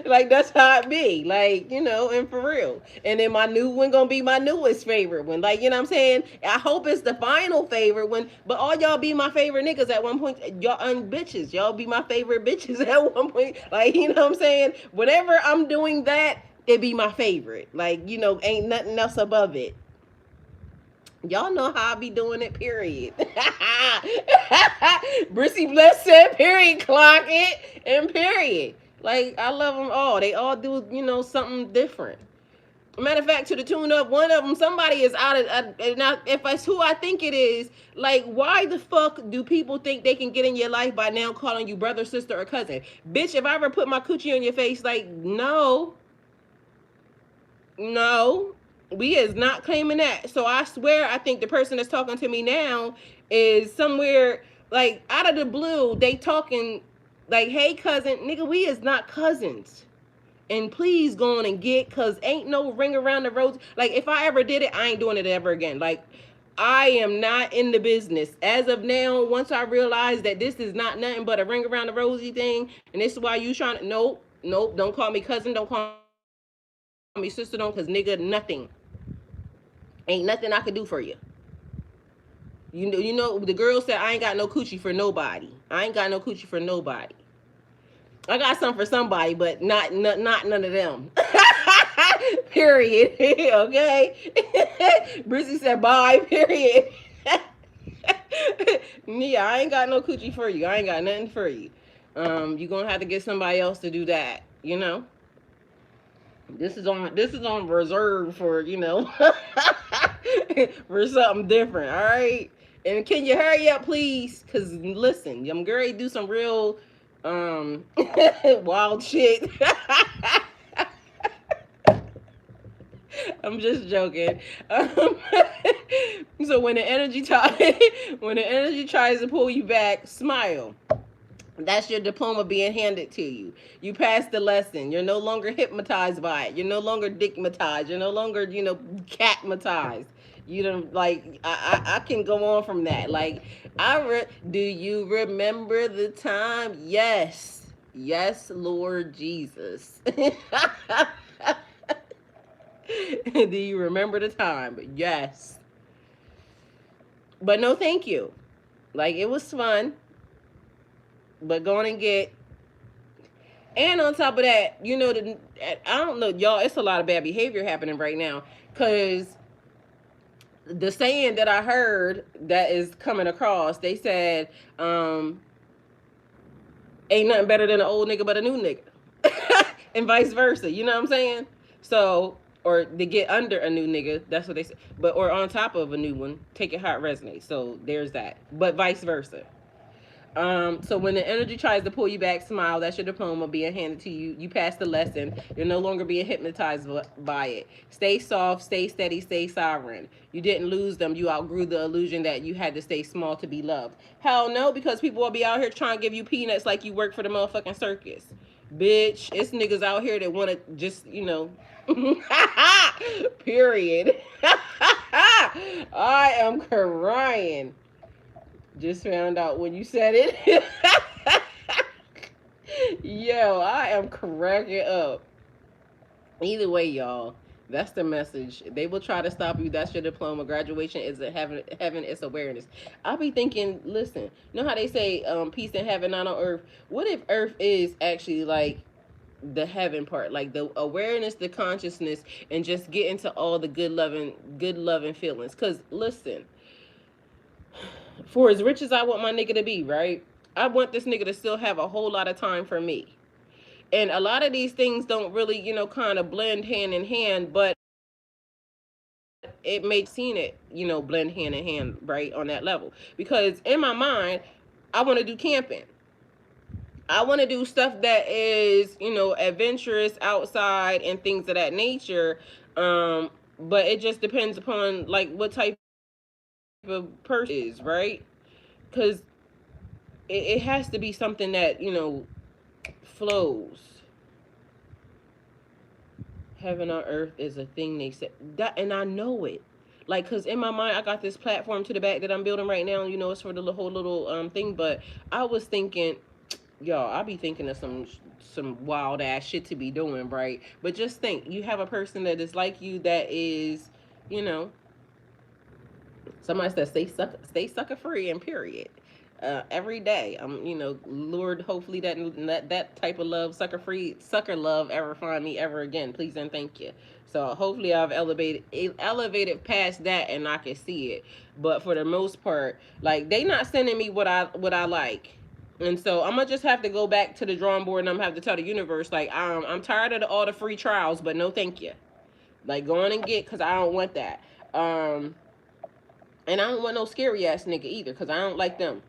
Like, that's how it be. Like, and for real. And then my new one gonna be my newest favorite one. Like, you know what I'm saying? I hope it's the final favorite one. But all y'all be my favorite niggas at one point. Y'all bitches. Y'all be my favorite bitches at one point. Like, you know what I'm saying? Whenever I'm doing that, it be my favorite. Like, ain't nothing else above it. Y'all know how I be doing it, period. Brissy Bless said, period, clock it, and period. Like, I love them all. They all do, something different. Matter of fact, to the tune of one of them, somebody is out of, if it's who I think it is, like, why the fuck do people think they can get in your life by now calling you brother, sister, or cousin? Bitch, if I ever put my coochie on your face, like, no. No. We is not claiming that. So I swear, I think the person that's talking to me now is somewhere like out of the blue. They talking like, "Hey, cousin, nigga, we is not cousins." And please go on and get, cause ain't no ring around the rosy. Like if I ever did it, I ain't doing it ever again. Like I am not in the business as of now. Once I realize that this is not nothing but a ring around the rosy thing, and this is why you trying to, nope, nope, don't call me cousin, don't call me sister, don't, cause nigga, nothing, ain't nothing I could do for you. You know the girl said I ain't got no coochie for nobody. I ain't got no coochie for nobody. I got some for somebody, but not none of them. Period. Okay. Brizzy said bye. Period. Yeah, I ain't got no coochie for you. I ain't got nothing for you. You gonna have to get somebody else to do that. You know. This is on reserve for for something different. All right. And can you hurry up, please? Cause listen, I'm going to do some real wild shit. I'm just joking. So when the energy when the energy tries to pull you back, smile. That's your diploma being handed to you. You passed the lesson. You're no longer hypnotized by it. You're no longer dickmatized. You're no longer, catmatized. You don't like. I can go on from that. Like, do you remember the time? Yes, yes, Lord Jesus. Do you remember the time? Yes, but no, thank you. Like it was fun, but going and get. And on top of that, I don't know, y'all. It's a lot of bad behavior happening right now because the saying that I heard that is coming across, they said, "Ain't nothing better than an old nigga but a new nigga," and vice versa. You know what I'm saying? So, or to get under a new nigga, that's what they say. But or on top of a new one, take it how it resonates. So there's that. But vice versa. So when the energy tries to pull you back, smile. That's your diploma being handed to you. You passed the lesson. You're no longer being hypnotized by it. Stay soft, stay steady, stay sovereign. You didn't lose them. You outgrew the illusion that you had to stay small to be loved. Hell no, because people will be out here trying to give you peanuts like you work for the motherfucking circus. Bitch, it's niggas out here that want to just. Period. I am crying. Just found out when you said it. Yo, I am cracking up. Either way, y'all, that's the message. They will try to stop you. That's your diploma. Graduation isn't heaven. Heaven is awareness. I'll be thinking, listen, you know how they say peace in heaven, not on earth? What if earth is actually like the heaven part, like the awareness, the consciousness, and just get into all the good loving feelings? Because listen, for as rich as I want my nigga to be, right? I want this nigga to still have a whole lot of time for me. And a lot of these things don't really, kind of blend hand in hand, but it may seen it, blend hand in hand, right, on that level. Because in my mind, I want to do camping. I want to do stuff that is, adventurous outside and things of that nature. But it just depends upon like what type of person is, right? Because it has to be something that flows. Heaven on earth is a thing they said that, and I know it. Like, cause in my mind, I got this platform to the back that I'm building right now. It's for the whole little thing. But I was thinking, y'all, I be thinking of some wild ass shit to be doing, right? But just think, you have a person that is like you, that is, you know, somebody says stay sucker free and period. Every day, Lord, hopefully that type of love, sucker love, ever find me ever again, please and thank you. So hopefully I've elevated past that and I can see it. But for the most part, like, they not sending me what I like. And so I'm gonna just have to go back to the drawing board, and I'm gonna have to tell the universe, like, I'm tired of all the free trials, but no thank you. Like, go on and get, because I don't want that. And I don't want no scary ass nigga either, because I don't like them.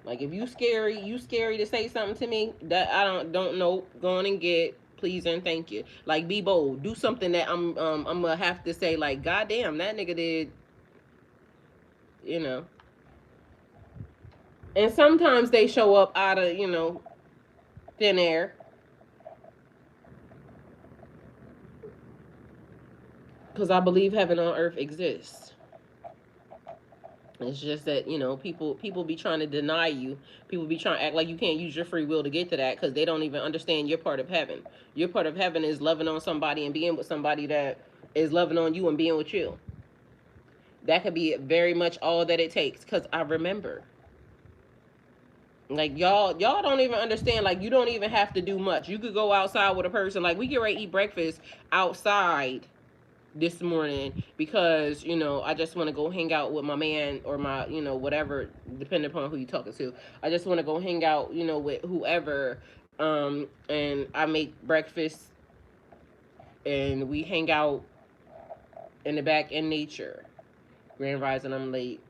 Like, if you scary to say something to me that I don't know, go on and get. please and thank you. Like, be bold. Do something that I'm gonna have to say like, goddamn, that nigga did, you know. And sometimes they show up out of, thin air, because I believe heaven on earth exists. It's just that, people be trying to deny you. People be trying to act like you can't use your free will to get to that, because they don't even understand your part of heaven. Your part of heaven is loving on somebody and being with somebody that is loving on you and being with you. That could be very much all that it takes. Because I remember, like, y'all don't even understand. Like, you don't even have to do much. You could go outside with a person. Like, we get ready to eat breakfast outside this morning because I just want to go hang out with my man or my whatever, depending upon who you talking to. I just want to go hang out with whoever, and I make breakfast and we hang out in the back in nature. Grand Rising, I'm late.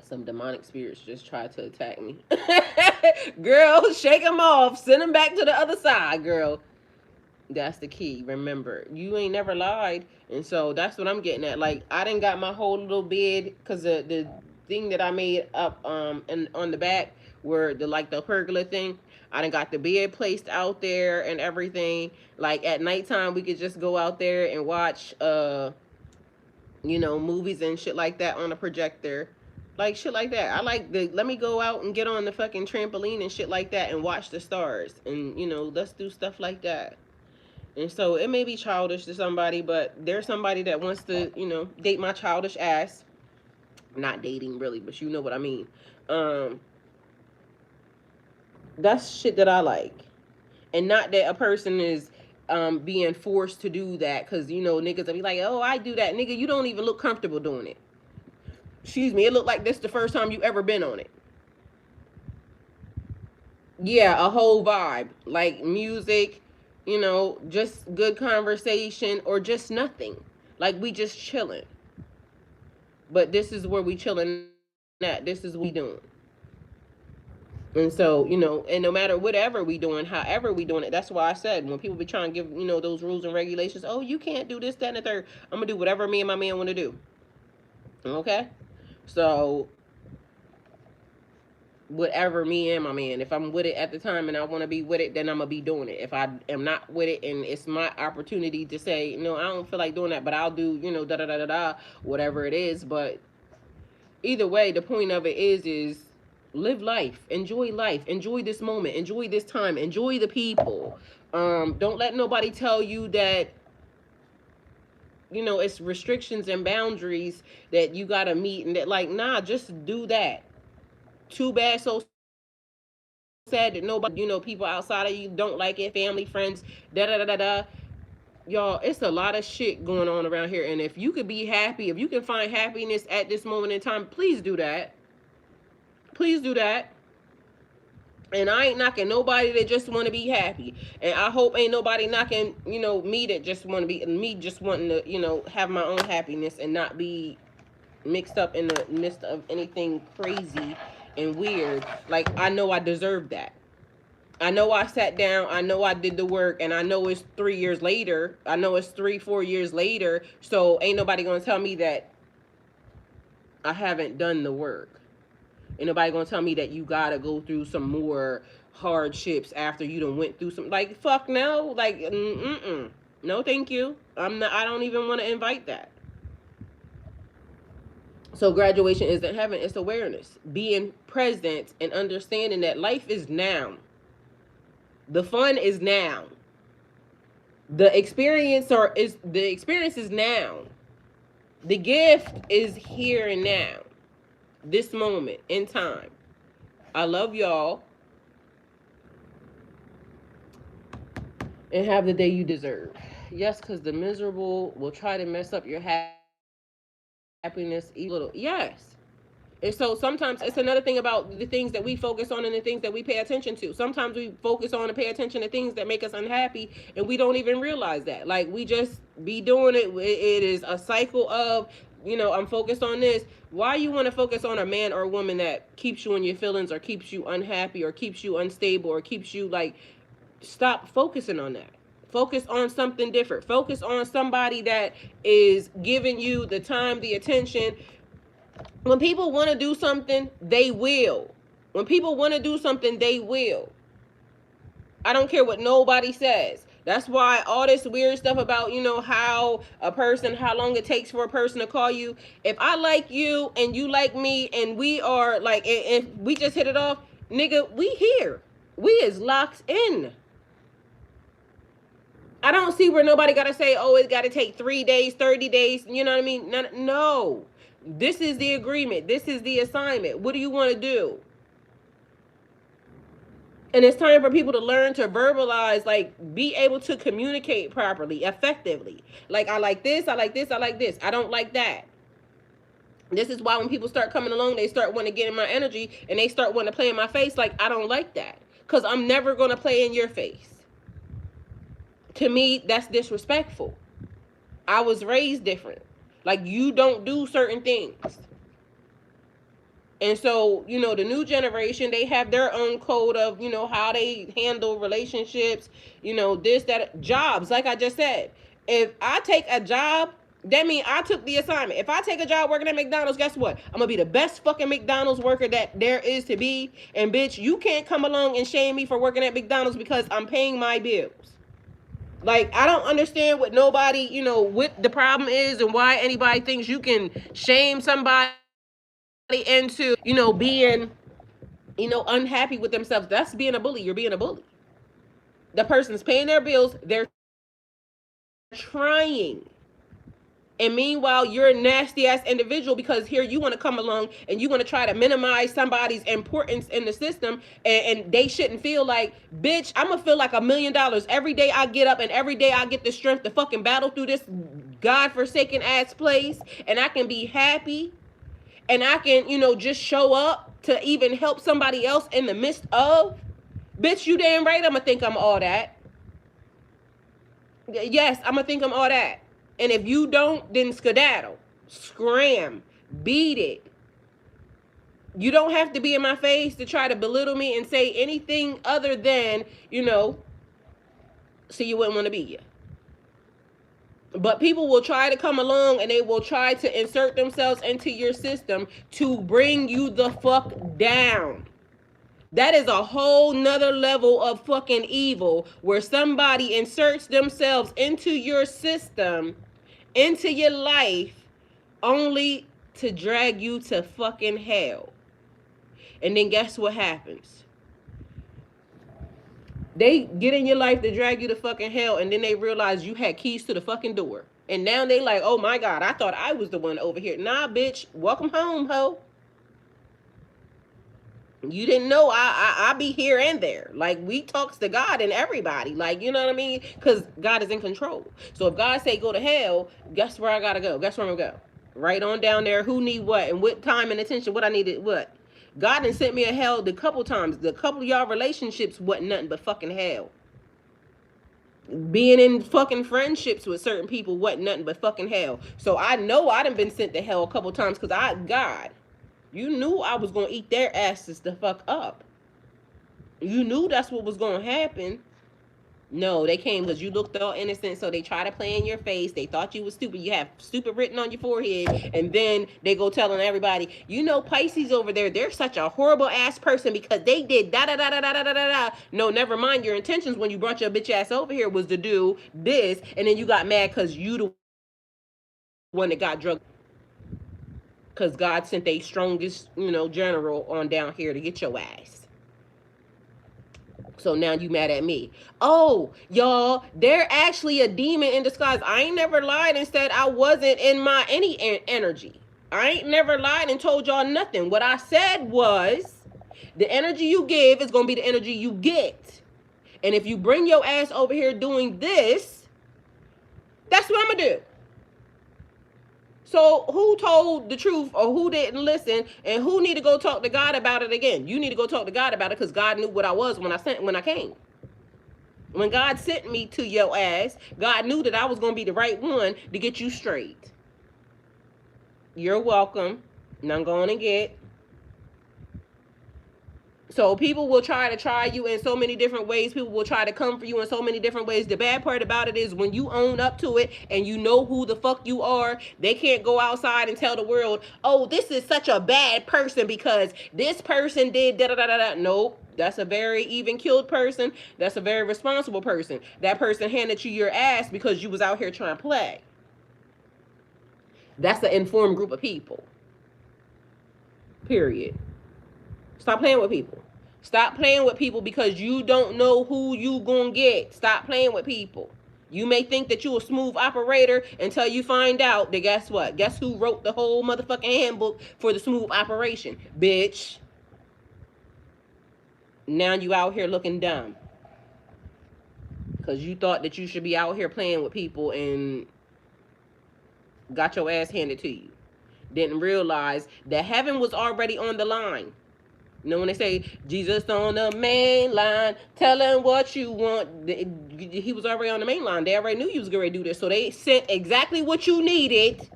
Some demonic spirits just tried to attack me. Girl, shake them off, send them back to the other side, girl. That's the key. Remember, you ain't never lied. And so that's what I'm getting at. Like, I done got my whole little bed, because the thing that I made up and on the back, where the pergola thing, I done got the bed placed out there and everything. Like, at nighttime we could just go out there and watch movies and shit like that on a projector. Like, shit like that. I like let me go out and get on the fucking trampoline and shit like that and watch the stars. And let's do stuff like that. And so it may be childish to somebody, but there's somebody that wants to, date my childish ass. Not dating really, but you know what I mean. Um, that's shit that I like. And not that a person is being forced to do that, because niggas will be like, oh, I do that. Nigga, you don't even look comfortable doing it. Excuse me, it looked like this the first time you ever been on it. Yeah, a whole vibe. Like music, just good conversation, or just nothing. Like, we just chilling. But this is where we chilling at. This is what we doing. And so, and no matter whatever we doing, however we doing it, that's why I said, when people be trying to give, those rules and regulations, oh, you can't do this, that, and the third, I'm going to do whatever me and my man want to do. Okay? So, whatever me and my man, if I'm with it at the time and I want to be with it, then I'm going to be doing it. If I am not with it and it's my opportunity to say, no, I don't feel like doing that, but I'll do, da-da-da-da-da, whatever it is. But either way, the point of it is live life, enjoy this moment, enjoy this time, enjoy the people. Don't let nobody tell you that it's restrictions and boundaries that you gotta meet, and that, like, nah, just do that. Too bad, so sad that nobody, people outside of you don't like it, family, friends, da-da-da-da-da. Y'all, it's a lot of shit going on around here, and if you could be happy, if you can find happiness at this moment in time, please do that. Please do that. And I ain't knocking nobody that just want to be happy. And I hope ain't nobody knocking, me that just want to be, me just wanting to, have my own happiness and not be mixed up in the midst of anything crazy and weird. Like, I know I deserve that. I know I sat down, I know I did the work, and I know it's 3 years later. I know it's 3-4 years later. So ain't nobody gonna tell me that I haven't done the work. Ain't nobody gonna tell me that you gotta go through some more hardships after you done went through some. Like, fuck no. Like, no, thank you. I don't even want to invite that. So graduation isn't heaven, it's awareness. Being present and understanding that life is now. The fun is now. The experience is now. The gift is here and now. This moment in time. I love y'all. And have the day you deserve. Yes, because the miserable will try to mess up your happiness even a little. Yes. And so sometimes it's another thing about the things that we focus on and the things that we pay attention to. Sometimes we focus on and pay attention to things that make us unhappy, and we don't even realize that. Like, we just be doing it. It is a cycle of, I'm focused on this. Why you want to focus on a man or a woman that keeps you in your feelings, or keeps you unhappy, or keeps you unstable, or keeps you, like, stop focusing on that. Focus on something different. Focus on somebody that is giving you the time, the attention. When people want to do something, they will. When people want to do something, they will. I don't care what nobody says. That's why all this weird stuff about, how a person, how long it takes for a person to call you. If I like you and you like me and we are like, if we just hit it off, nigga, we here. We is locked in. I don't see where nobody got to say, oh, it got to take 3 days, 30 days. You know what I mean? No. This is the agreement. This is the assignment. What do you want to do? And it's time for people to learn to verbalize, like, be able to communicate properly, effectively. Like, I like this, I like this, I like this. I don't like that. This is why when people start coming along, they start wanting to get in my energy and they start wanting to play in my face. Like, I don't like that. Because I'm never going to play in your face. To me, that's disrespectful. I was raised different. Like, you don't do certain things. And so, the new generation, they have their own code of, how they handle relationships, this, that, jobs. Like I just said, if I take a job, that means I took the assignment. If I take a job working at McDonald's, guess what? I'm going to be the best fucking McDonald's worker that there is to be. And bitch, you can't come along and shame me for working at McDonald's because I'm paying my bills. Like, I don't understand what nobody, what the problem is and why anybody thinks you can shame somebody into, being, unhappy with themselves. That's being a bully. You're being a bully. The person's paying their bills. They're trying. And meanwhile, you're a nasty ass individual because here you want to come along and you want to try to minimize somebody's importance in the system, and they shouldn't feel like, bitch, I'm going to feel like $1 million every day I get up and every day I get the strength to fucking battle through this godforsaken ass place, and I can be happy and I can, just show up to even help somebody else in the midst of. Bitch, you damn right I'm going to think I'm all that. Yes, I'm going to think I'm all that. And if you don't, then skedaddle, scram, beat it. You don't have to be in my face to try to belittle me and say anything other than, so you wouldn't want to be you. But people will try to come along and they will try to insert themselves into your system to bring you the fuck down. That is a whole nother level of fucking evil, where somebody inserts themselves into your system, into your life, only to drag you to fucking hell. And then guess what happens? They get in your life to drag you to fucking hell, and then they realize you had keys to the fucking door. And now they like, oh my God, I thought I was the one over here. Nah, bitch, welcome home, ho. You didn't know I be here and there. Like, we talks to God and everybody. Like, you know what I mean? Because God is in control. So if God say go to hell, guess where I gotta go? Guess where I'm gonna go? Right on down there. Who need what? And what time and attention? What I needed? What? God done sent me a hell the couple times. The couple of y'all relationships wasn't nothing but fucking hell. Being in fucking friendships with certain people wasn't nothing but fucking hell. So I know I done been sent to hell a couple times because God. You knew I was going to eat their asses the fuck up. You knew that's what was going to happen. No, they came because you looked all innocent, so they try to play in your face. They thought you was stupid. You have stupid written on your forehead, and then they go telling everybody, Pisces over there, they're such a horrible ass person because they did da da da da da da da da. No, never mind. Your intentions when you brought your bitch ass over here was to do this, and then you got mad because you the one that got drugged. Because God sent their strongest, general on down here to get your ass. So now you mad at me. Oh, y'all, they're actually a demon in disguise. I ain't never lied and said I wasn't in my any energy. I ain't never lied and told y'all nothing. What I said was, the energy you give is going to be the energy you get. And if you bring your ass over here doing this, that's what I'm going to do. So who told the truth or who didn't listen, and who need to go talk to God about it again? You need to go talk to God about it, because God knew what I was when I came. When God sent me to your ass, God knew that I was going to be the right one to get you straight. You're welcome. Now I'm going to get. So people will try you in so many different ways. People will try to come for you in so many different ways. The bad part about it is when you own up to it and you know who the fuck you are, they can't go outside and tell the world, oh, this is such a bad person because this person did da da da da da. Nope. That's a very even killed person. That's a very responsible person. That person handed you your ass because you was out here trying to play. That's an informed group of people. Period. Stop playing with people. Stop playing with people because you don't know who you gonna get. Stop playing with people. You may think that you a smooth operator until you find out that guess what? Guess who wrote the whole motherfucking handbook for the smooth operation? Bitch. Now you out here looking dumb. Because you thought that you should be out here playing with people and got your ass handed to you. Didn't realize that heaven was already on the line. You know when they say Jesus on the main line, tell him what you want. He was already on the main line. They already knew you was going to do this. So they sent exactly what you needed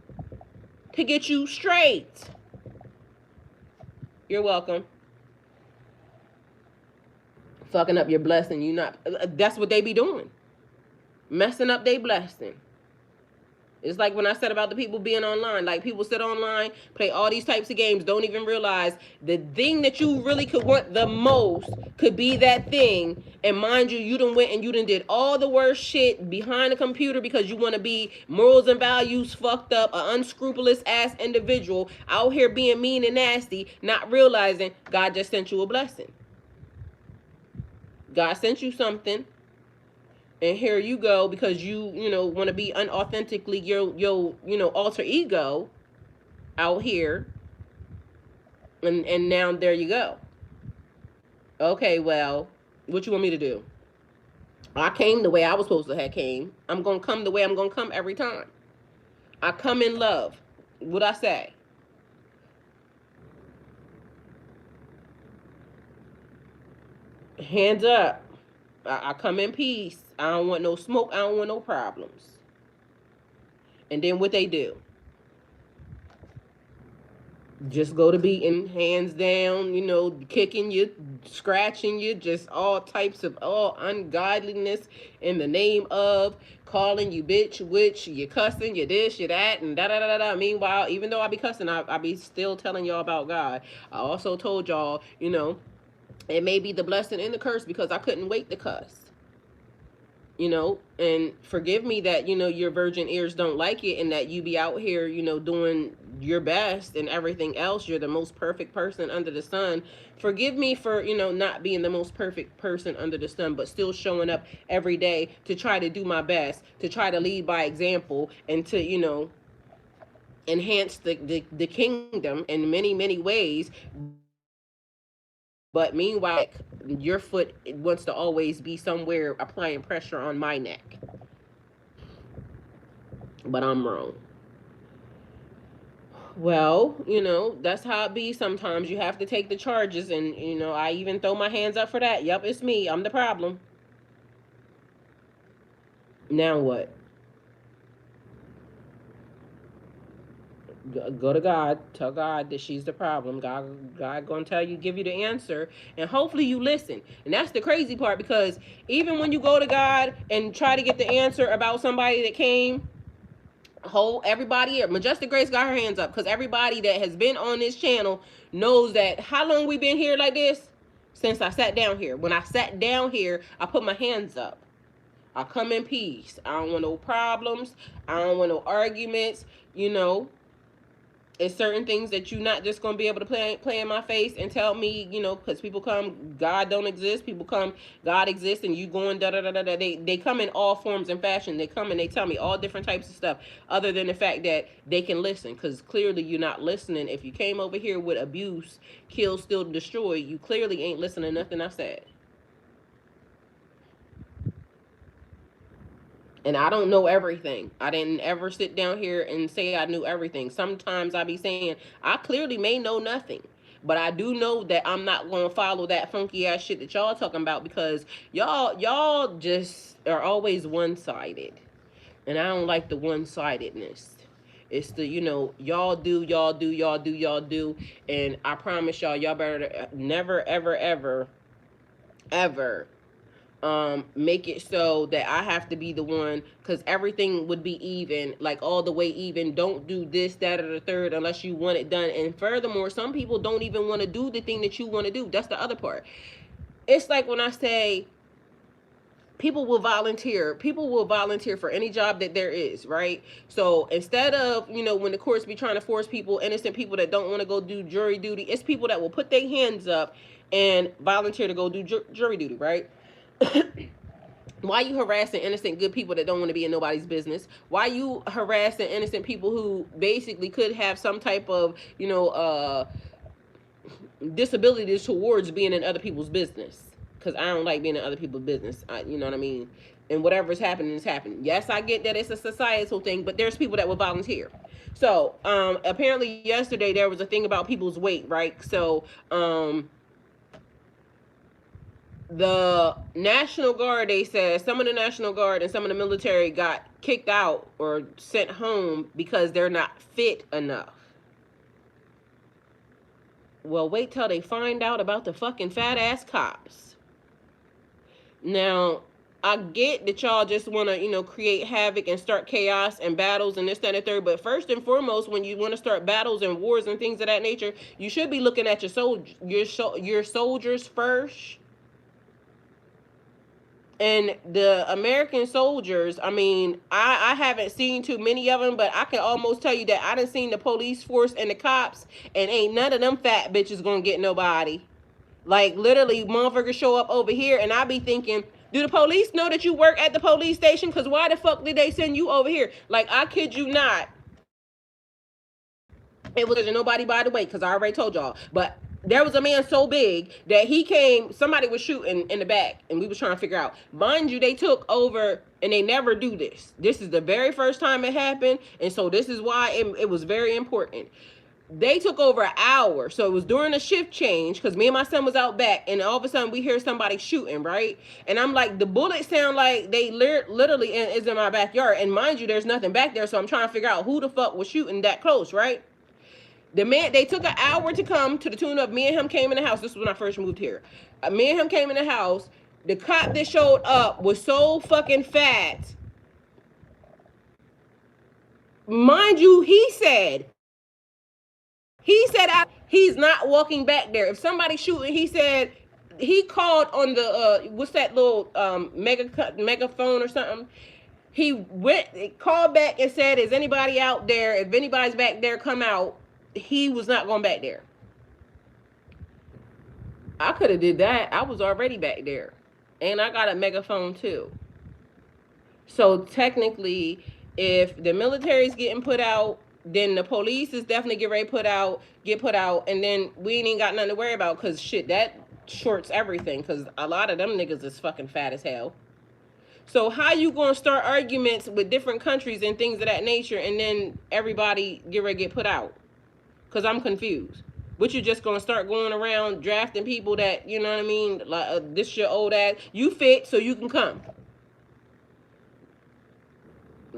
to get you straight. You're welcome. Fucking up your blessing. You not. That's what they be doing. Messing up their blessing. It's like when I said about the people being online. Like people sit online, play all these types of games, don't even realize the thing that you really could want the most could be that thing. And mind you, you done went and you done did all the worst shit behind a computer because you want to be morals and values fucked up, an unscrupulous ass individual out here being mean and nasty, not realizing God just sent you a blessing. God sent you something. And here you go because you want to be unauthentically your alter ego out here. And now there you go. Okay, well, what you want me to do? I came the way I was supposed to have came. I'm going to come the way I'm going to come every time. I come in love. What I say? Hands up. I come in peace. I don't want no smoke. I don't want no problems. And then what they do? Just go to beating, hands down, kicking you, scratching you, just all types of ungodliness in the name of calling you bitch, witch, you cussing, you this, you that, and da da da da. Meanwhile, even though I be cussing, I be still telling y'all about God. I also told y'all, it may be the blessing and the curse because I couldn't wait to cuss. And forgive me that, your virgin ears don't like it and that you be out here, doing your best and everything else. You're the most perfect person under the sun. Forgive me for, not being the most perfect person under the sun, but still showing up every day to try to do my best, to try to lead by example and to, enhance the kingdom in many, many ways. But meanwhile, your foot wants to always be somewhere applying pressure on my neck. But I'm wrong. Well, that's how it be sometimes. You have to take the charges. And, I even throw my hands up for that. Yep, it's me. I'm the problem. Now what? Go to God, tell God that she's the problem. God gonna tell you, give you the answer, and hopefully you listen. And that's the crazy part, because even when you go to God and try to get the answer about somebody that came, everybody here, Majestic Grace got her hands up, because everybody that has been on this channel knows that how long we been here like this? Since I sat down here. When I sat down here, I put my hands up. I come in peace. I don't want no problems. I don't want no arguments. It's certain things that you're not just going to be able to play in my face and tell me, because people come, God don't exist. People come, God exists, and you going da-da-da-da-da. They come in all forms and fashion. They come and they tell me all different types of stuff, other than the fact that they can listen, because clearly you're not listening. If you came over here with abuse, kill, steal, destroy, you clearly ain't listening to nothing I said. And I don't know everything. I didn't ever sit down here and say I knew everything. Sometimes I be saying, I clearly may know nothing. But I do know that I'm not going to follow that funky ass shit that y'all talking about, because y'all just are always one-sided. And I don't like the one-sidedness. It's the, y'all do, y'all do, y'all do, y'all do. And I promise y'all better never, ever, ever, ever make it so that I have to be the one, because everything would be even, like all the way even. Don't do this, that, or the third unless you want it done. And furthermore, some people don't even want to do the thing that you want to do. That's the other part. It's like when I say people will volunteer for any job that there is, right? So instead of, when the courts be trying to force people, innocent people that don't want to go do jury duty, it's people that will put their hands up and volunteer to go do jury duty, right? Why you harassing innocent good people that don't want to be in nobody's business? Why you harassing innocent people who basically could have some type of, disabilities towards being in other people's business? Because I don't like being in other people's business. You know what I mean? And whatever's happening is happening. Yes, I get that it's a societal thing, but there's people that will volunteer. So apparently yesterday there was a thing about people's weight, right? So the National Guard, they said some of the National Guard and some of the military got kicked out or sent home because they're not fit enough. Well, wait till they find out about the fucking fat ass cops. Now, I get that y'all just want to, create havoc and start chaos and battles and this, that, and the third. But first and foremost, when you want to start battles and wars and things of that nature, you should be looking at your soldiers first. And the American soldiers, I mean, I haven't seen too many of them, but I can almost tell you that I done seen the police force and the cops, and ain't none of them fat bitches gonna get nobody. Like, literally, motherfuckers show up over here, and I be thinking, do the police know that you work at the police station? Because why the fuck did they send you over here? Like, I kid you not. It was nobody, by the way, because I already told y'all. But there was a man so big that he came, somebody was shooting in the back, and we was trying to figure out. Mind you, they took over, and they never do this. This is the very first time it happened, and so this is why it was very important. They took over an hour, so it was during a shift change, because me and my son was out back, and all of a sudden we hear somebody shooting, right? And I'm like, the bullets sound like they literally is in my backyard, and mind you, there's nothing back there, so I'm trying to figure out who the fuck was shooting that close, right? The man, they took an hour to come, to the tune of me and him came in the house. This was when I first moved here. Me and him came in the house. The cop that showed up was so fucking fat. Mind you, he said he's not walking back there. If somebody's shooting, he said, he called on the, what's that little megaphone or something? He called back and said, is anybody out there? If anybody's back there, come out. He was not going back there. I could have did that. I was already back there. And I got a megaphone too. So technically, if the military's getting put out, then the police is definitely get put out, and then we ain't got nothing to worry about, because shit, that shorts everything, because a lot of them niggas is fucking fat as hell. So how you gonna start arguments with different countries and things of that nature, and then everybody get put out? Because I'm confused. But you just going to start going around drafting people that, you know what I mean? Like, this your old ass. You fit, so you can come.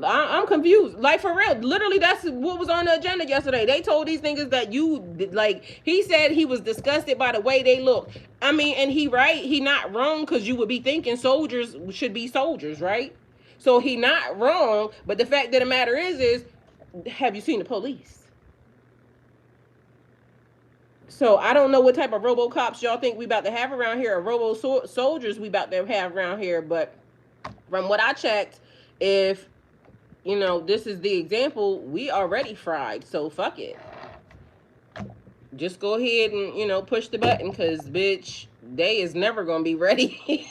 I'm confused. Like, for real. Literally, that's what was on the agenda yesterday. They told these niggas that he said he was disgusted by the way they look. I mean, and he right. He not wrong, because you would be thinking soldiers should be soldiers, right? So he not wrong. But the fact of the matter is have you seen the police? So I don't know what type of robo-cops y'all think we about to have around here, or robo-soldiers we about to have around here. But from what I checked, if, this is the example, we already fried. So fuck it. Just go ahead and, push the button, because, bitch, they is never going to be ready.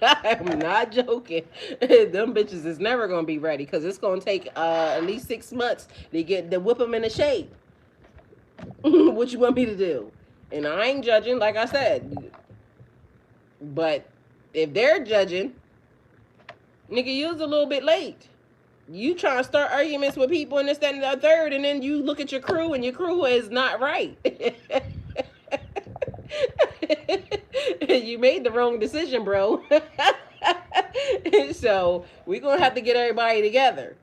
I'm not joking. Them bitches is never going to be ready, because it's going to take at least 6 months to whip them into shape. What you want me to do? And I ain't judging, like I said. But if they're judging, nigga, you was a little bit late. You trying to start arguments with people and this, that, and the third, and then you look at your crew, and your crew is not right. You made the wrong decision, bro. So we're going to have to get everybody together.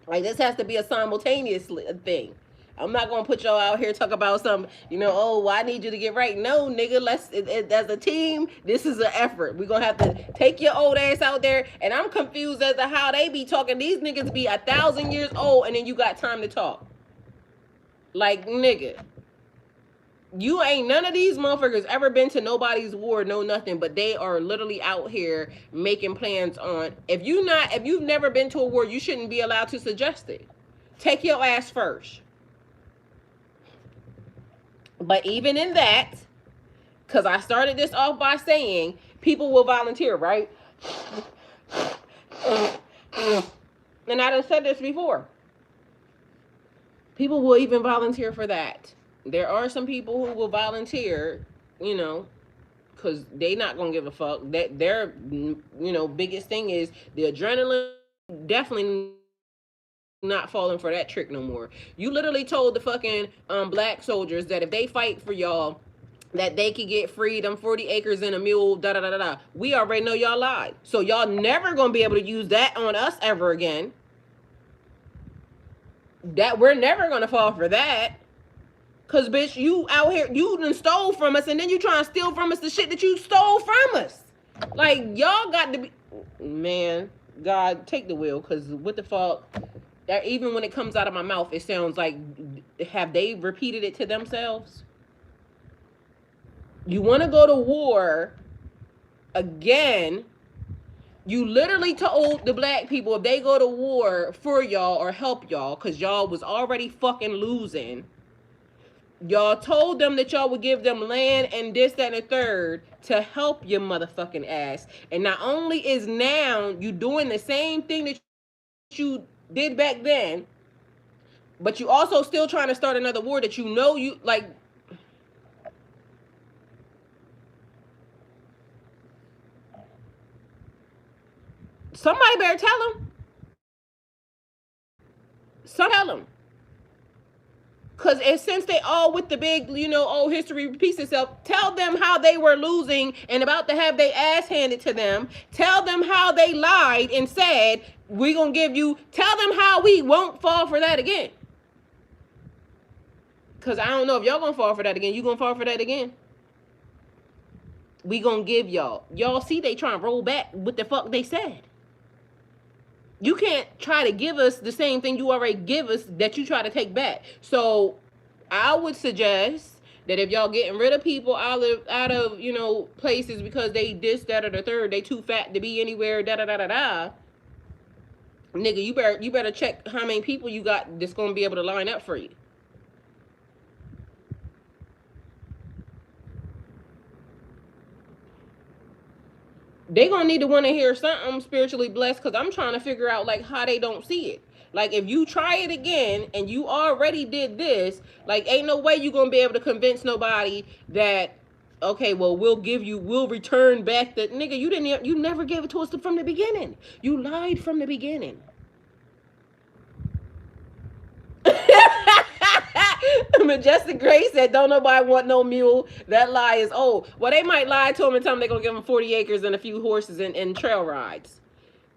Like this has to be a simultaneous thing. I'm not gonna put y'all out here talk about some, oh, well, I need you to get right. No, nigga, as a team, this is an effort. We gonna have to take your old ass out there, and I'm confused as to how they be talking. These niggas be 1,000 years old, and then you got time to talk. Like, nigga, you ain't none of these motherfuckers ever been to nobody's war, no nothing, but they are literally out here making plans on. If you've never been to a war, you shouldn't be allowed to suggest it. Take your ass first. But even in that, because I started this off by saying people will volunteer, right? And I done said this before. People will even volunteer for that. There are some people who will volunteer, because they not gonna give a fuck. That their biggest thing is the adrenaline. Definitely not falling for that trick no more. You literally told the fucking black soldiers that if they fight for y'all, that they could get free them 40 acres and a mule, da da da da da. We already know y'all lied. So y'all never gonna be able to use that on us ever again. That we're never gonna fall for that. Cause bitch, you out here, you done stole from us, and then you trying to steal from us the shit that you stole from us. Like, y'all got to be, man, God, take the wheel. Cause what the fuck? That even when it comes out of my mouth, it sounds like, have they repeated it to themselves? You want to go to war again? You literally told the black people if they go to war for y'all or help y'all, cause y'all was already fucking losing. Y'all told them that y'all would give them land and this, that, and the third to help your motherfucking ass. And not only is now you doing the same thing that you did back then, but you also still trying to start another war that you like. Somebody better tell them. Tell them. Because since they all with the big, history repeats itself, tell them how they were losing and about to have their ass handed to them. Tell them how they lied and said, we're going to give you, tell them how we won't fall for that again. Because I don't know if y'all going to fall for that again. You going to fall for that again? We going to give y'all. Y'all see they trying to roll back what the fuck they said. You can't try to give us the same thing you already give us that you try to take back. So I would suggest that if y'all getting rid of people out of places because they this, that, or the third, they too fat to be anywhere, da da da da da. Nigga, you better check how many people you got that's gonna be able to line up for you. They gonna need to want to hear something spiritually blessed, because I'm trying to figure out like how they don't see it. Like, if you try it again and you already did this, like, ain't no way you gonna be able to convince nobody that, okay, well, we'll return back the nigga. You never gave it to us from the beginning. You lied from the beginning. Majestic Grace said, don't nobody want no mule. That lie is old. Well, they might lie to him and tell him they're going to give him 40 acres and a few horses and trail rides.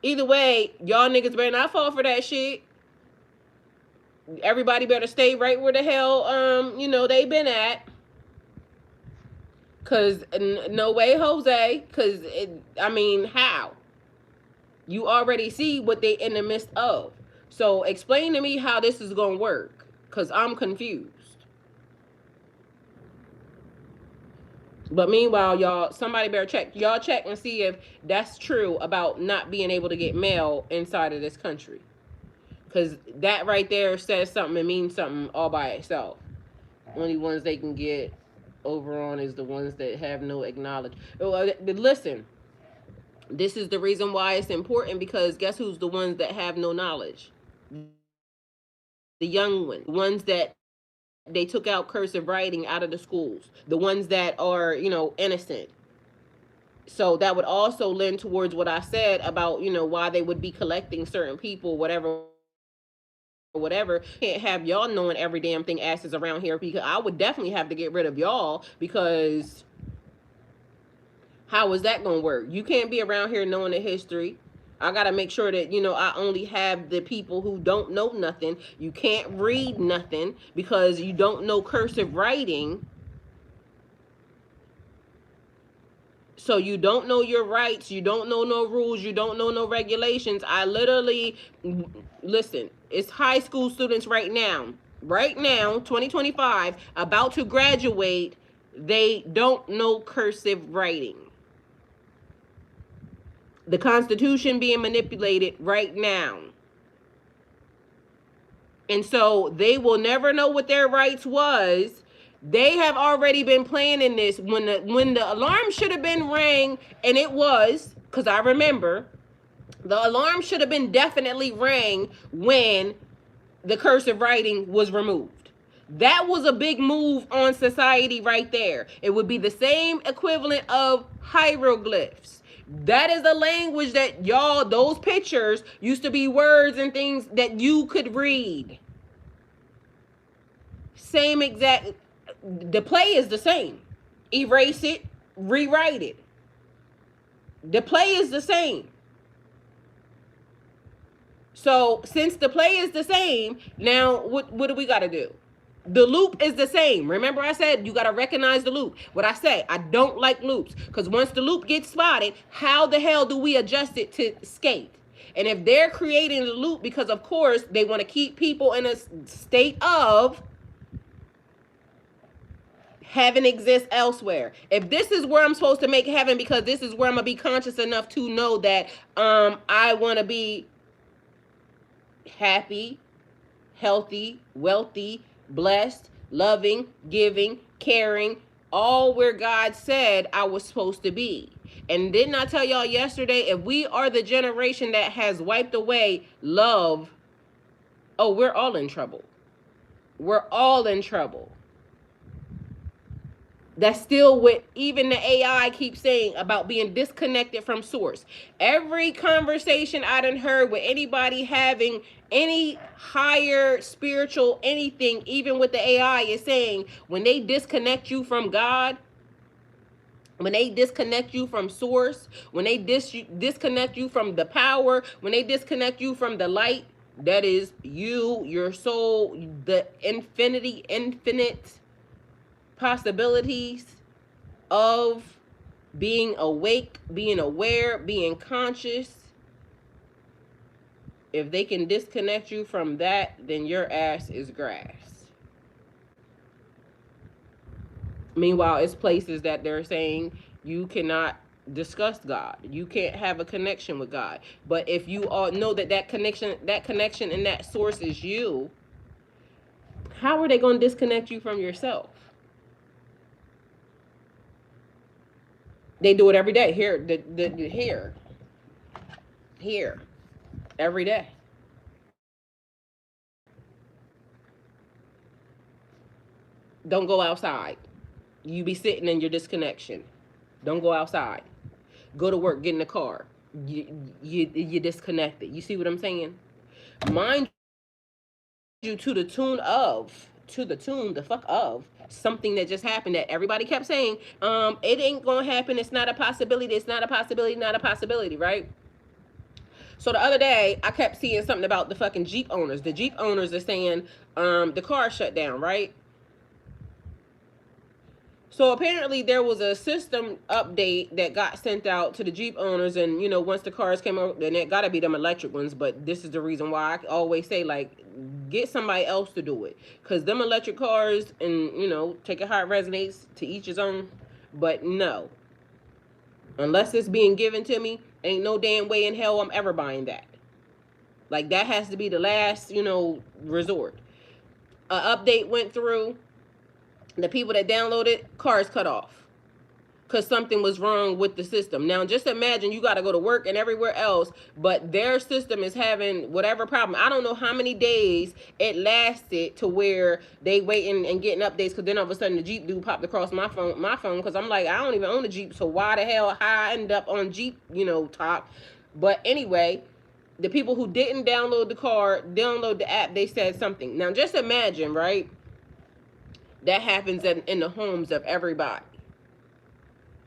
Either way, y'all niggas better not fall for that shit. Everybody better stay right where the hell, they been at. Because no way, Jose. Because, how? You already see what they in the midst of. So explain to me how this is going to work. Because I'm confused. But meanwhile, somebody better check and see if that's true about not being able to get mail inside of this country. Because that right there says something and means something all by itself. Only ones they can get over on is the ones that have no acknowledge. Listen, this is the reason why it's important, because guess who's the ones that have no knowledge? The young ones. The ones that they took out cursive writing out of the schools, the ones that are, innocent. So that would also lend towards what I said about, why they would be collecting certain people, whatever. Can't have y'all knowing every damn thing asses around here, because I would definitely have to get rid of y'all, because how is that going to work? You can't be around here knowing the history. I gotta make sure that, I only have the people who don't know nothing. You can't read nothing because you don't know cursive writing. So you don't know your rights, you don't know no rules, you don't know no regulations. I literally, listen, it's high school students right now, 2025, about to graduate. They don't know cursive writing. The Constitution being manipulated right now. And so they will never know what their rights was. They have already been planning this when the alarm should have been rang, and it was, because I remember the alarm should have been definitely rang when the cursive writing was removed. That was a big move on society right there. It would be the same equivalent of hieroglyphs. That is a language that y'all, those pictures used to be words and things that you could read. Same exact, the play is the same. Erase it, rewrite it. The play is the same. So since the play is the same, now what do we got to do? The loop is the same. Remember I said you got to recognize the loop. What I say, I don't like loops, because once the loop gets spotted, how the hell do we adjust it to skate? And if they're creating the loop because, of course, they want to keep people in a state of heaven exists elsewhere. If this is where I'm supposed to make heaven because this is where I'm going to be conscious enough to know that I want to be happy, healthy, wealthy, blessed, loving, giving, caring, all where God said I was supposed to be. And didn't I tell y'all yesterday, if we are the generation that has wiped away love, oh, we're all in trouble. We're all in trouble. That's still what even the AI keeps saying about being disconnected from source. Every conversation I done heard with anybody having any higher spiritual anything, even with the AI, is saying when they disconnect you from God, when they disconnect you from source, when they disconnect you from the power, when they disconnect you from the light, that is you, your soul, the infinite possibilities of being awake, being aware, being conscious. If they can disconnect you from that, then your ass is grass. Meanwhile, it's places that they're saying you cannot discuss God. You can't have a connection with God. But if you all know that connection and that source is you, how are they going to disconnect you from yourself? They do it every day. Here, every day. Don't go outside. You be sitting in your disconnection. Don't go outside. Go to work, get in the car. You disconnected. You see what I'm saying? Mind you, to the tune the fuck of something that just happened that everybody kept saying, it ain't gonna happen, it's not a possibility, not a possibility, right? So the other day I kept seeing something about the fucking Jeep owners. The Jeep owners are saying the car shut down, right? So apparently there was a system update that got sent out to the Jeep owners, and once the cars came out, then it gotta be them electric ones. But this is the reason why I always say, like, get somebody else to do it, because them electric cars, and take it how it resonates, to each his own. But no, unless it's being given to me, ain't no damn way in hell I'm ever buying that. Like, that has to be the last resort. An update went through. The people that downloaded, cars cut off because something was wrong with the system. Now, just imagine you got to go to work and everywhere else, but their system is having whatever problem. I don't know how many days it lasted to where they waiting and getting updates, because then all of a sudden the Jeep dude popped across my phone, because I'm like, I don't even own a Jeep, so why the hell how I end up on Jeep, talk. But anyway, the people who didn't download the app, they said something. Now, just imagine, right? That happens in the homes of everybody,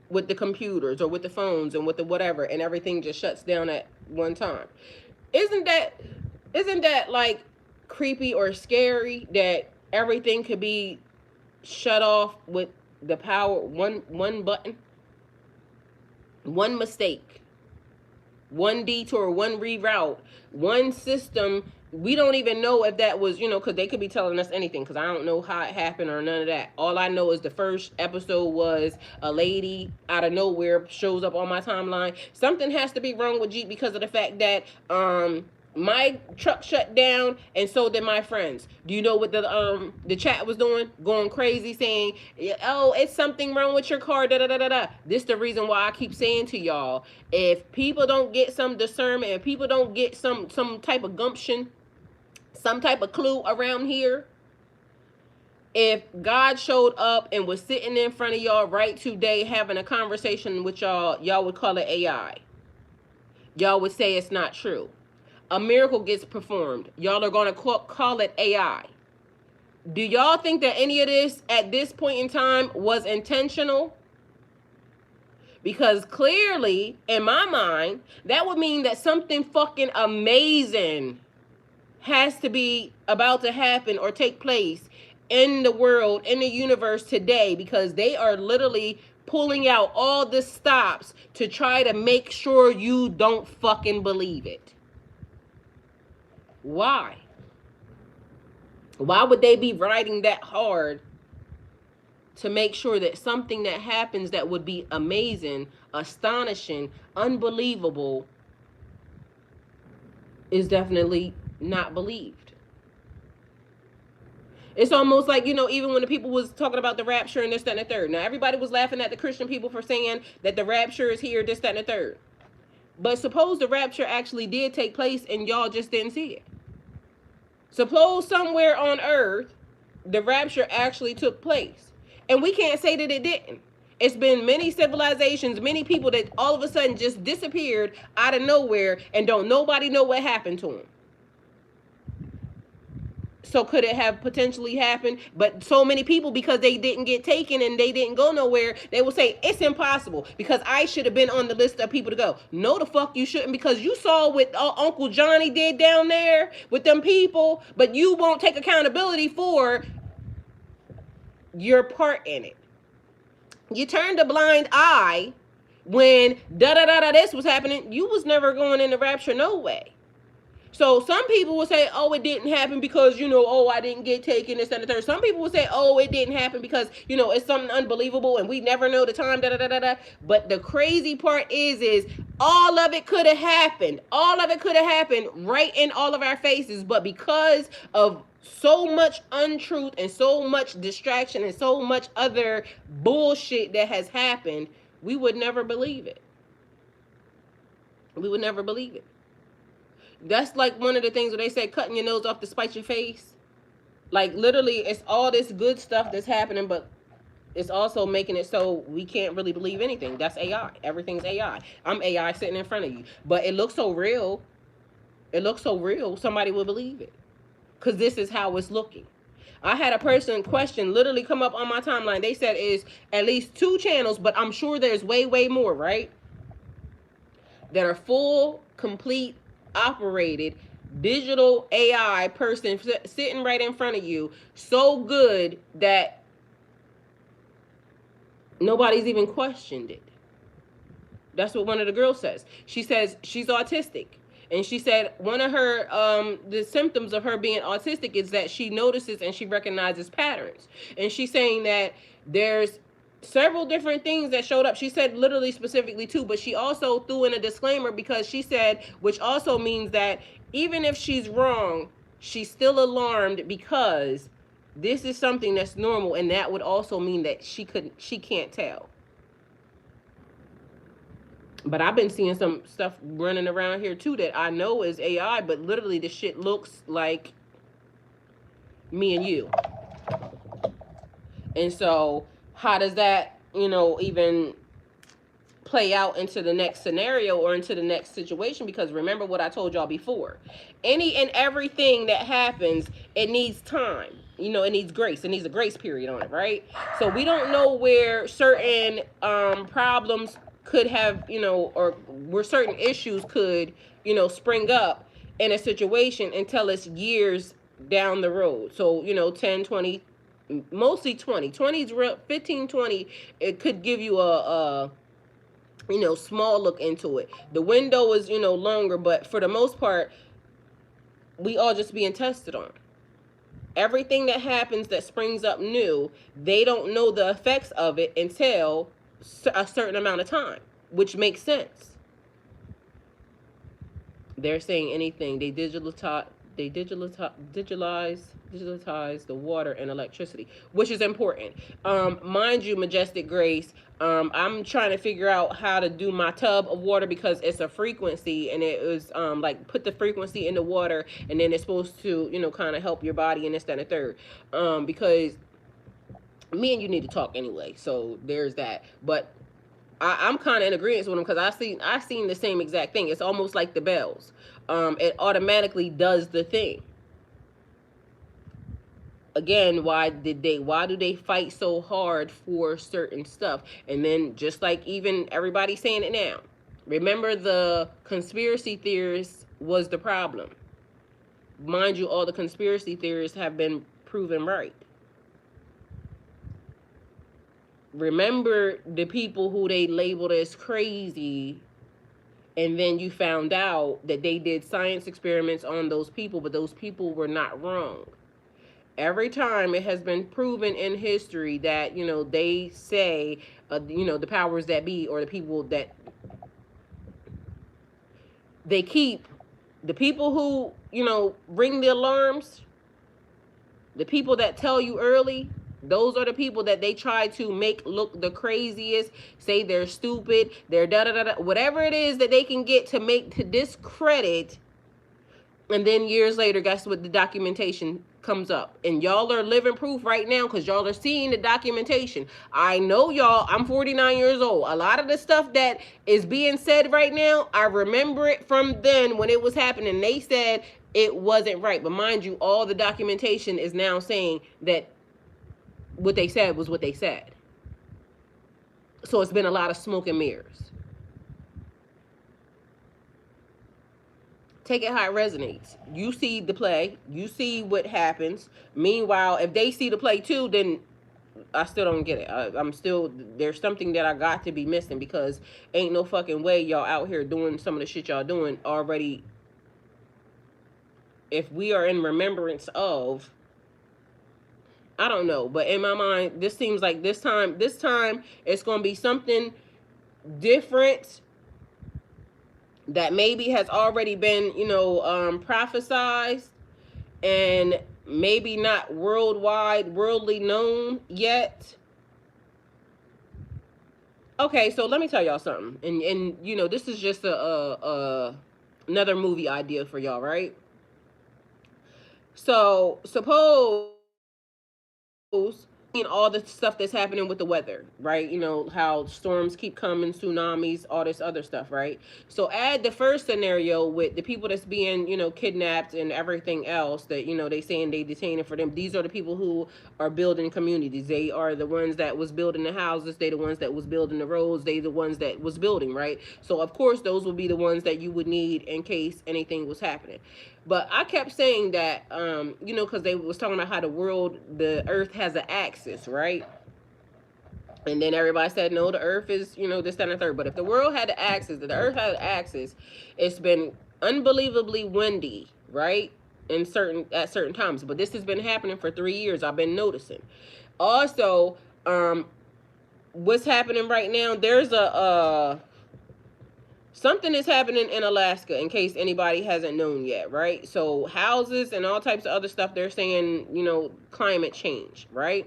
with the computers or with the phones and with the whatever, and everything just shuts down at one time. Isn't that isn't that like creepy or scary that everything could be shut off with the power one button, one mistake, one detour, one reroute, one system. We don't even know if that was, because they could be telling us anything, because I don't know how it happened or none of that. All I know is the first episode was a lady out of nowhere shows up on my timeline. Something has to be wrong with Jeep because of the fact that my truck shut down and so did my friends. Do you know what the chat was doing? Going crazy saying, "Oh, it's something wrong with your car." Da da da da da. This is the reason why I keep saying to y'all, if people don't get some discernment, if people don't get some type of gumption, some type of clue around here, if God showed up and was sitting in front of y'all right today having a conversation with y'all would call it AI. Y'all would say it's not true. A miracle gets performed. Y'all are going to call it AI. Do y'all think that any of this at this point in time was intentional? Because clearly, in my mind, that would mean that something fucking amazing has to be about to happen or take place in the world, in the universe today, because they are literally pulling out all the stops to try to make sure you don't fucking believe it. Why? Why would they be riding that hard to make sure that something that happens that would be amazing, astonishing, unbelievable is definitely not believed? It's almost like, even when the people was talking about the rapture and this, that, and the third. Now, everybody was laughing at the Christian people for saying that the rapture is here, this, that, and the third. But suppose the rapture actually did take place and y'all just didn't see it. Suppose somewhere on earth the rapture actually took place. And we can't say that it didn't. It's been many civilizations, many people that all of a sudden just disappeared out of nowhere and don't nobody know what happened to them. So could it have potentially happened? But so many people, because they didn't get taken and they didn't go nowhere, they will say it's impossible because I should have been on the list of people to go. No, the fuck you shouldn't, because you saw what Uncle Johnny did down there with them people, but you won't take accountability for your part in it. You turned a blind eye when da-da-da-da this was happening. You was never going in the rapture, no way. So some people will say, oh, it didn't happen because, oh, I didn't get taken, this and the third. Some people will say, oh, it didn't happen because, it's something unbelievable and we never know the time, da-da-da-da-da. But the crazy part is all of it could have happened. All of it could have happened right in all of our faces. But because of so much untruth and so much distraction and so much other bullshit that has happened, we would never believe it. We would never believe it. That's like one of the things where they say cutting your nose off to spite your face. Like literally, it's all this good stuff that's happening, but it's also making it so we can't really believe anything. That's AI. Everything's AI. I'm AI sitting in front of you. But it looks so real. It looks so real, somebody will believe it. Because this is how it's looking. I had a person question literally come up on my timeline. They said it's at least 2 channels, but I'm sure there's way, way more, right? That are full, complete, operated digital AI person sitting right in front of you, so good that nobody's even questioned it. That's what one of the girls says. She says she's autistic. And she said one of her, the symptoms of her being autistic is that she notices and she recognizes patterns. And she's saying that there's several different things that showed up. She said literally specifically 2, but she also threw in a disclaimer because she said, which also means that even if she's wrong, she's still alarmed because this is something that's normal, and that would also mean that she can't tell. But I've been seeing some stuff running around here too that I know is AI, but literally the shit looks like me and you. And so how does that, even play out into the next scenario or into the next situation? Because remember what I told y'all before. Any and everything that happens, it needs time. It needs grace. It needs a grace period on it, right? So we don't know where certain problems could have, or where certain issues could spring up in a situation until it's years down the road. So, 10, 20, mostly 20. 20 is real, 15, 20, it could give you a small look into it. The window is, longer, but for the most part, we all just being tested on. Everything that happens that springs up new, they don't know the effects of it until a certain amount of time, which makes sense. They're saying anything. They digitalize the water and electricity, which is important. Mind you, Majestic Grace, I'm trying to figure out how to do my tub of water because it's a frequency, and it was like put the frequency in the water, and then it's supposed to kind of help your body and this, that, and the third. Because me and you need to talk anyway, so there's that. But I'm kind of in agreement with him because I seen the same exact thing. It's almost like the bells. It automatically does the thing. Again, why do they fight so hard for certain stuff? And then just like even everybody saying it now, remember the conspiracy theorists was the problem. Mind you, all the conspiracy theorists have been proven right. Remember the people who they labeled as crazy, and then you found out that they did science experiments on those people, but those people were not wrong. Every time it has been proven in history that they say the powers that be, or the people that they keep, the people who ring the alarms, the people that tell you early, those are the people that they try to make look the craziest, say they're stupid, they're da-da-da-da, whatever it is that they can get to discredit. And then years later, guess what? The documentation comes up. And y'all are living proof right now because y'all are seeing the documentation. I know y'all, I'm 49 years old. A lot of the stuff that is being said right now, I remember it from then when it was happening. They said it wasn't right. But mind you, all the documentation is now saying that what they said was what they said. So it's been a lot of smoke and mirrors. Take it how it resonates. You see the play. You see what happens. Meanwhile, if they see the play too, then I still don't get it. I'm still, there's something that I got to be missing, because ain't no fucking way y'all out here doing some of the shit y'all doing already. If we are in remembrance of, I don't know, but in my mind, this seems like this time it's going to be something different that maybe has already been, prophesized, and maybe not worldly known yet. Okay, so let me tell y'all something, and this is just another movie idea for y'all, right? So suppose all the stuff that's happening with the weather, right? How storms keep coming, tsunamis, all this other stuff, right? So add the first scenario with the people that's being, kidnapped and everything else that, they saying they detaining for them. These are the people who are building communities. They are the ones that was building the houses. They the ones that was building the roads. They the ones that was building, right? So of course those would be the ones that you would need in case anything was happening. But I kept saying that, because they was talking about how the earth has an axis, right? And then everybody said, no, the earth is, this, that, and the third. But if the world had an axis, if the earth had an axis, it's been unbelievably windy, right? At certain times. But this has been happening for 3 years. I've been noticing. Also, what's happening right now, there's something is happening in Alaska, in case anybody hasn't known yet, right? So houses and all types of other stuff, they're saying, climate change, right?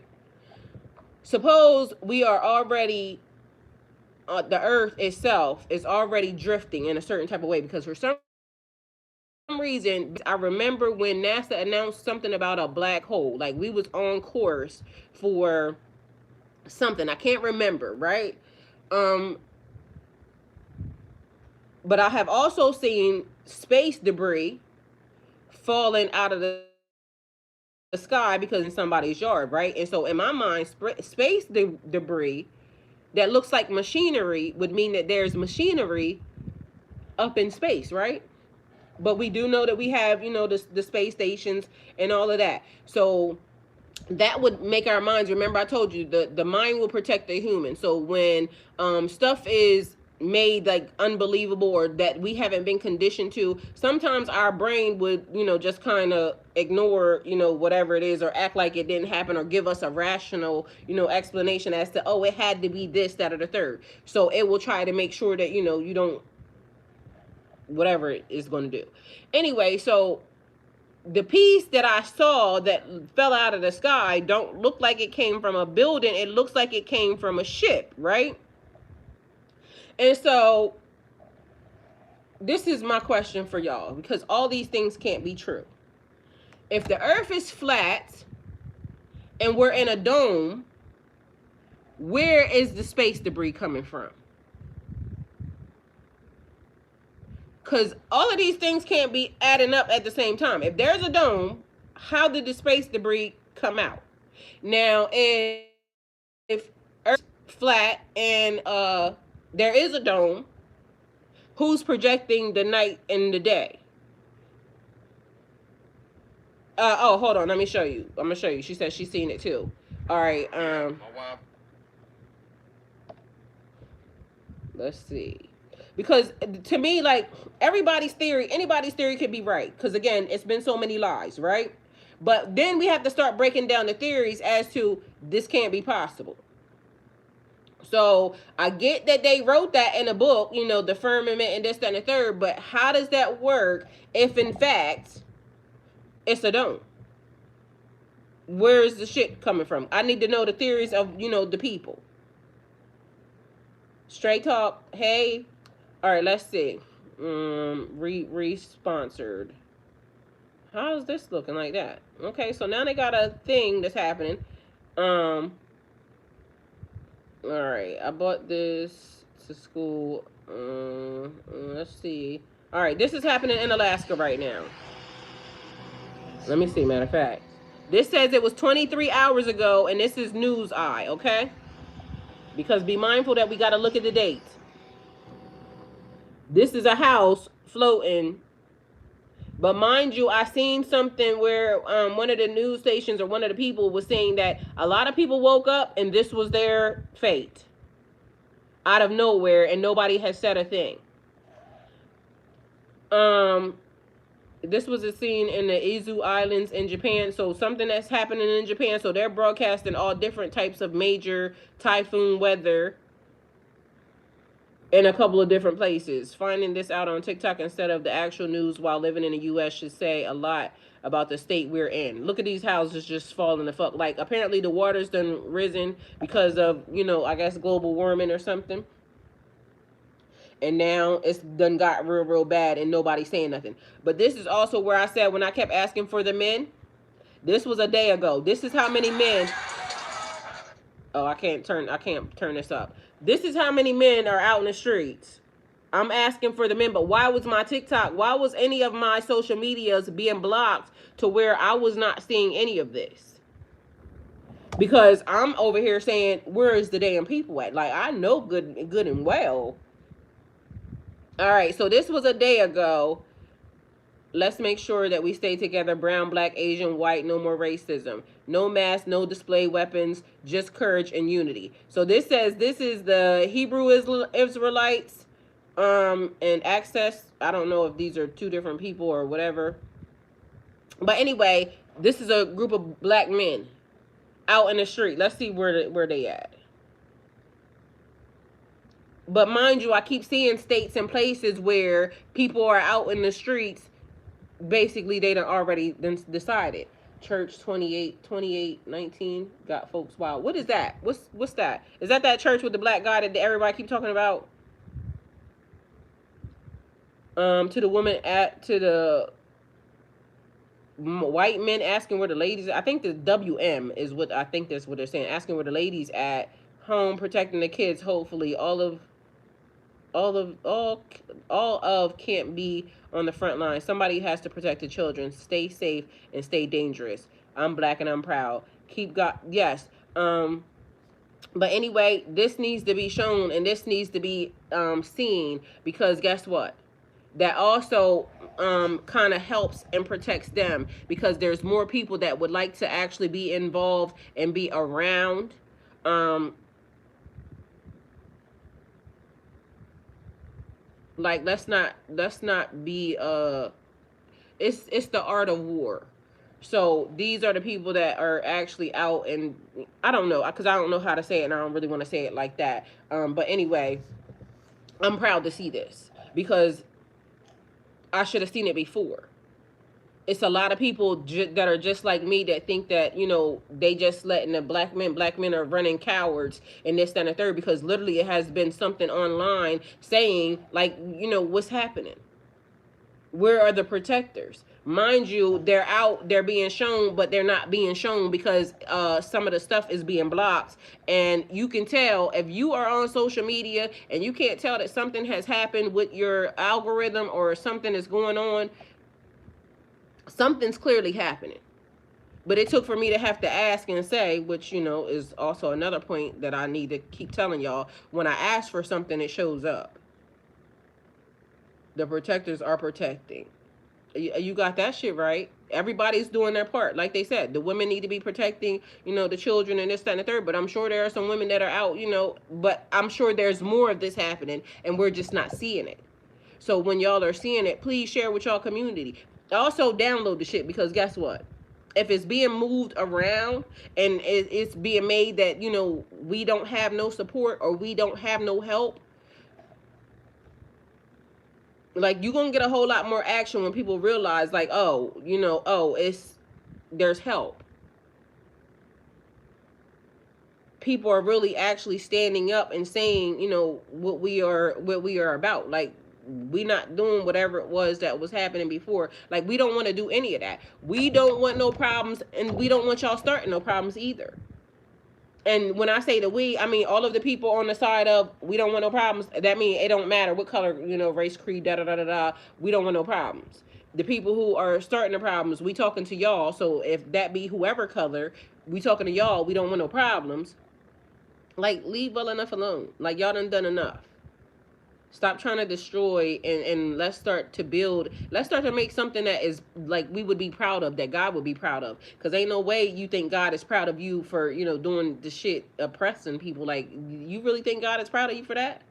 Suppose we are already, the earth itself is already drifting in a certain type of way, because for some reason, I remember when NASA announced something about a black hole, like we was on course for something. I can't remember, right? But I have also seen space debris falling out of the sky because in somebody's yard, right? And so in my mind, space debris that looks like machinery would mean that there's machinery up in space, right? but we do know that we have, the space stations and all of that. So that would make our minds, remember I told you the mind will protect the human. So when stuff is made like unbelievable or that we haven't been conditioned to, sometimes our brain would, just kind of ignore, whatever it is, or act like it didn't happen, or give us a rational, explanation as to, oh, it had to be this, that, or the third. So it will try to make sure that, you don't, whatever it is going to do. Anyway, so the piece that I saw that fell out of the sky don't look like it came from a building. It looks like it came from a ship, right? And so this is my question for y'all, because all these things can't be true. If the earth is flat and we're in a dome, where is the space debris coming from? Because all of these things can't be adding up at the same time. If there's a dome, how did the space debris come out? Now, if Earth is flat and there is a dome, who's projecting the night and the day? Oh, hold on. Let me show you. I'm going to show you. She says she's seen it too. All right. Let's see. Because to me, like, anybody's theory could be right. Because again, it's been so many lies, right? But then we have to start breaking down the theories as to this can't be possible. So I get that they wrote that in a book, the firmament and this, that, and the third. But how does that work if in fact it's a dome? Where's the shit coming from? I need to know the theories of, the people. Straight talk. Hey. All right, let's see. Re-sponsored. How's this looking like that? Okay, so now they got a thing that's happening. All right, I bought this to school. Let's see. All right, this is happening in Alaska right now. Let me see, matter of fact. This says it was 23 hours ago, and this is News Eye, okay? Because be mindful that we got to look at the dates. This is a house floating. But mind you, I seen something where one of the news stations or one of the people was saying that a lot of people woke up and this was their fate. Out of nowhere, and nobody has said a thing. This was a scene in the Izu Islands in Japan. So something that's happening in Japan. So they're broadcasting all different types of major typhoon weather in a couple of different places. Finding this out on TikTok instead of the actual news while living in the U.S. should say a lot about the state we're in. Look at these houses just falling the fuck. Like, apparently the water's done risen because of, I guess global warming or something. And now it's done got real, real bad and nobody's saying nothing. But this is also where I said when I kept asking for the men, this was a day ago. This is how many men. Oh, I can't turn this up. This is how many men are out in the streets. I'm asking for the men, but why was my TikTok, why was any of my social medias being blocked to where I was not seeing any of this? Because I'm over here saying, where is the damn people at? Like, I know good and well. All right, so this was a day ago. Let's make sure that we stay together. Brown, black, Asian, white, no more racism. No mask, no display weapons, just courage and unity. So this says this is the Hebrew Israelites and Access. I don't know if these are two different people or whatever. But anyway, this is a group of black men out in the street. Let's see where they at. But mind you, I keep seeing states and places where people are out in the streets. Basically, they done already decided. Church 2819 got folks wild. What is that? What's that? Is that church with the black guy that everybody keep talking about? To the woman to the white men asking where the ladies. I think the WM is what I think that's what they're saying. Asking where the ladies at home, protecting the kids. Hopefully, all of can't be on the front line. Somebody has to protect the children. Stay safe and stay dangerous. I'm black and I'm proud. Keep God. Yes. But anyway, this needs to be shown and this needs to be seen, because guess what? that also kind of helps and protects them, because there's more people that would like to actually be involved and be around. um like, let's not be it's the art of war. So these are the people that are actually out, and I don't know, because I don't know how to say it, and I don't really want to say it like that. But anyway, I'm proud to see this, because I should have seen it before. It's a lot of people that are just like me, that think that, they just letting the black men are running cowards and this, that, and the third, because literally it has been something online saying, like, what's happening. Where are the protectors? Mind you, they're out, they're being shown, but they're not being shown because some of the stuff is being blocked. And you can tell if you are on social media and you can't tell that something has happened with your algorithm, or something is going on, something's clearly happening. But it took for me to have to ask and say, which, is also another point that I need to keep telling y'all. When I ask for something, it shows up. The protectors are protecting. You got that shit right. Everybody's doing their part. Like they said, the women need to be protecting, the children and this, that, and the third. But I'm sure there are some women that are out, but I'm sure there's more of this happening and we're just not seeing it. So when y'all are seeing it, please share with y'all community. Also download the shit, because guess what? If it's being moved around and it's being made that, we don't have no support or we don't have no help, like, you're gonna get a whole lot more action when people realize, like, oh, there's help. People are really actually standing up and saying, what we are about. Like, we not doing whatever it was that was happening before. Like, we don't want to do any of that. We don't want no problems, and we don't want y'all starting no problems either. And when I say the we, I mean all of the people on the side of we don't want no problems. That means it don't matter what color, race, creed, da da da da da. We don't want no problems. The people who are starting the problems, we talking to y'all. So if that be whoever color, we talking to y'all. We don't want no problems. Like, leave well enough alone. Like, y'all done enough. Stop trying to destroy, and let's start to build. Let's start to make something that is, like, we would be proud of, that God would be proud of. Because ain't no way you think God is proud of you for, doing the shit, oppressing people. Like, you really think God is proud of you for that?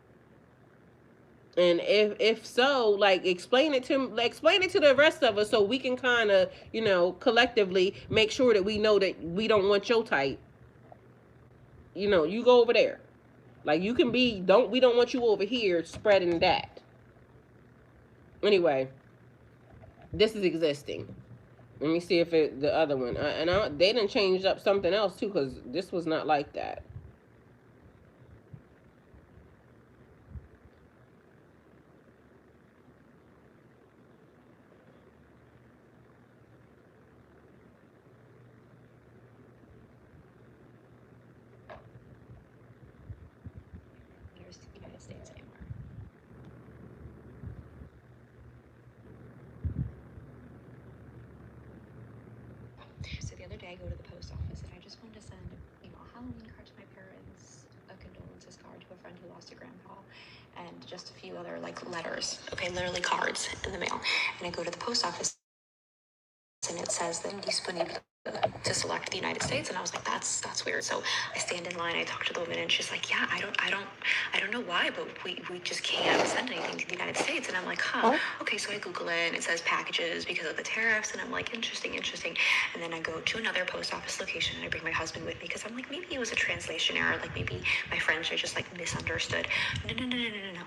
And if so, like, explain it to the rest of us, so we can kind of, collectively make sure that we know that we don't want your type. You go over there. Like, you can be, we don't want you over here spreading that. Anyway, this is existing. Let me see if the other one, they done changed up something else too, because this was not like that. United States anymore. So the other day I go to the post office and I just wanted to send, a Halloween card to my parents, a condolences card to a friend who lost a grandpa, and just a few other, like, letters. Okay, literally cards in the mail. And I go to the post office and it says that disponible to select the United States, and I was like, that's weird. So I stand in line, I talk to the woman, and she's like, yeah, I don't know why, but we just can't send anything to the United States. And I'm like, okay. So I Google it and it says packages because of the tariffs, and I'm like, interesting. And then I go to another post office location and I bring my husband with me because I'm like, maybe it was a translation error, like maybe my friends are just, like, misunderstood. No.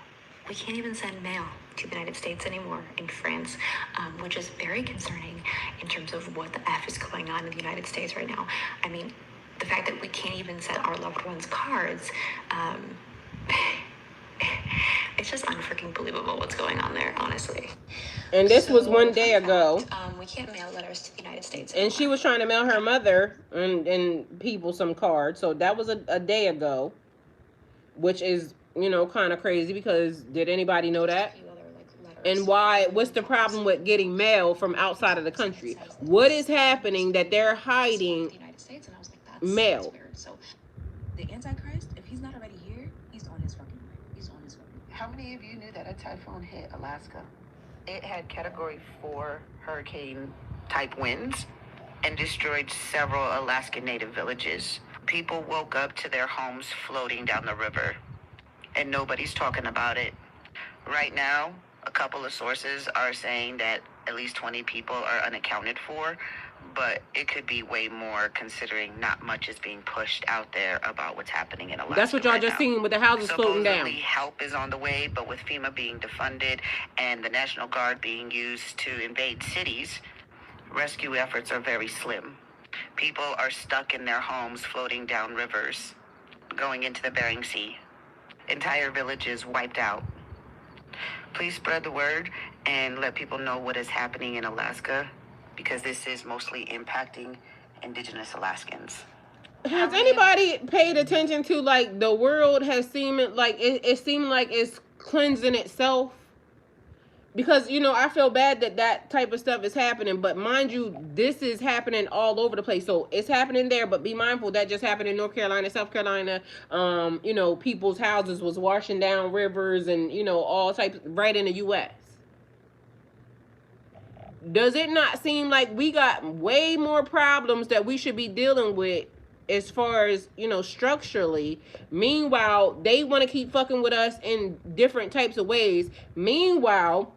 We can't even send mail to the United States anymore in France, which is very concerning in terms of what the F is going on in the United States right now. I mean, the fact that we can't even send our loved ones cards, it's just unfreaking believable what's going on there, honestly. And this was one day ago. We can't mail letters to the United States anymore. And she was trying to mail her mother and people some cards. So that was a day ago, which is, kind of crazy, because did anybody know that? And what's the problem with getting mail from outside of the country? What is happening that they're hiding mail? So the Antichrist, if he's not already here, he's on his fucking way. He's on his fucking way. How many of you knew that a typhoon hit Alaska? It had Category 4 hurricane type winds and destroyed several Alaskan native villages. People woke up to their homes floating down the river, and nobody's talking about it. Right now, a couple of sources are saying that at least 20 people are unaccounted for, but it could be way more considering not much is being pushed out there about what's happening in Alaska. That's what y'all right just now. seen with the houses floating down. Supposedly help is on the way, but with FEMA being defunded and the National Guard being used to invade cities, rescue efforts are very slim. People are stuck in their homes floating down rivers, going into the Bering Sea. Entire villages wiped out. Please spread the word and let people know what is happening in Alaska, because this is mostly impacting indigenous Alaskans. Has anybody paid attention to, like, the world has seemed like it seemed like it's cleansing itself? Because, you know, I feel bad that that type of stuff is happening, but mind you, this is happening all over the place. So it's happening there, but be mindful that just happened in North Carolina, South Carolina. You know, people's houses was washing down rivers and, you know, all types right in the U.S. Does it not seem like we got way more problems that we should be dealing with as far as, you know, structurally? Meanwhile, they want to keep fucking with us in different types of ways. Meanwhile,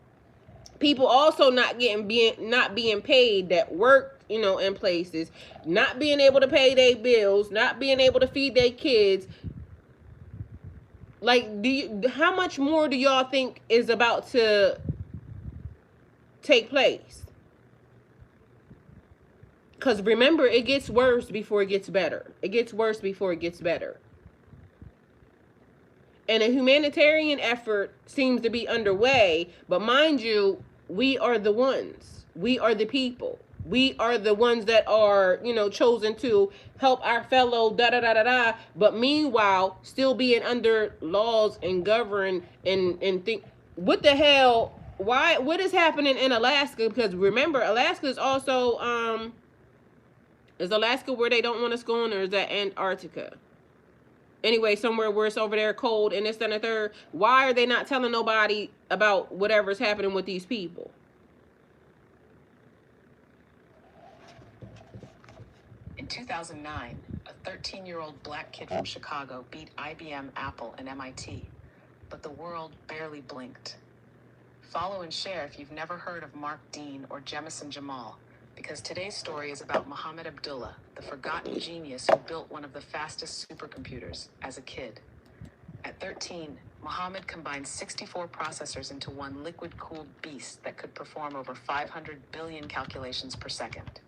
people also not being paid that work, you know, in places, not being able to pay their bills, not being able to feed their kids. Like, how much more do y'all think is about to take place? Because remember, it gets worse before it gets better. It gets worse before it gets better. And a humanitarian effort seems to be underway, but mind you, we are the ones. We are the people. We are the ones that are, you know, chosen to help our fellow da da da da da. But meanwhile, still being under laws and govern and think, what the hell? Why? What is happening in Alaska? Because remember, Alaska is also is Alaska where they don't want us going, or is that Antarctica? Anyway, somewhere where it's over there cold and this and the third. Why are they not telling nobody about whatever's happening with these people? In 2009, a 13-year-old black kid from Chicago beat IBM, Apple, and MIT, but the world barely blinked. Follow and share if you've never heard of Mark Dean or Jemison Jamal, because today's story is about Muhammad Abdullah, the forgotten genius who built one of the fastest supercomputers as a kid. At 13, Muhammad combined 64 processors into one liquid-cooled beast that could perform over 500 billion calculations per second.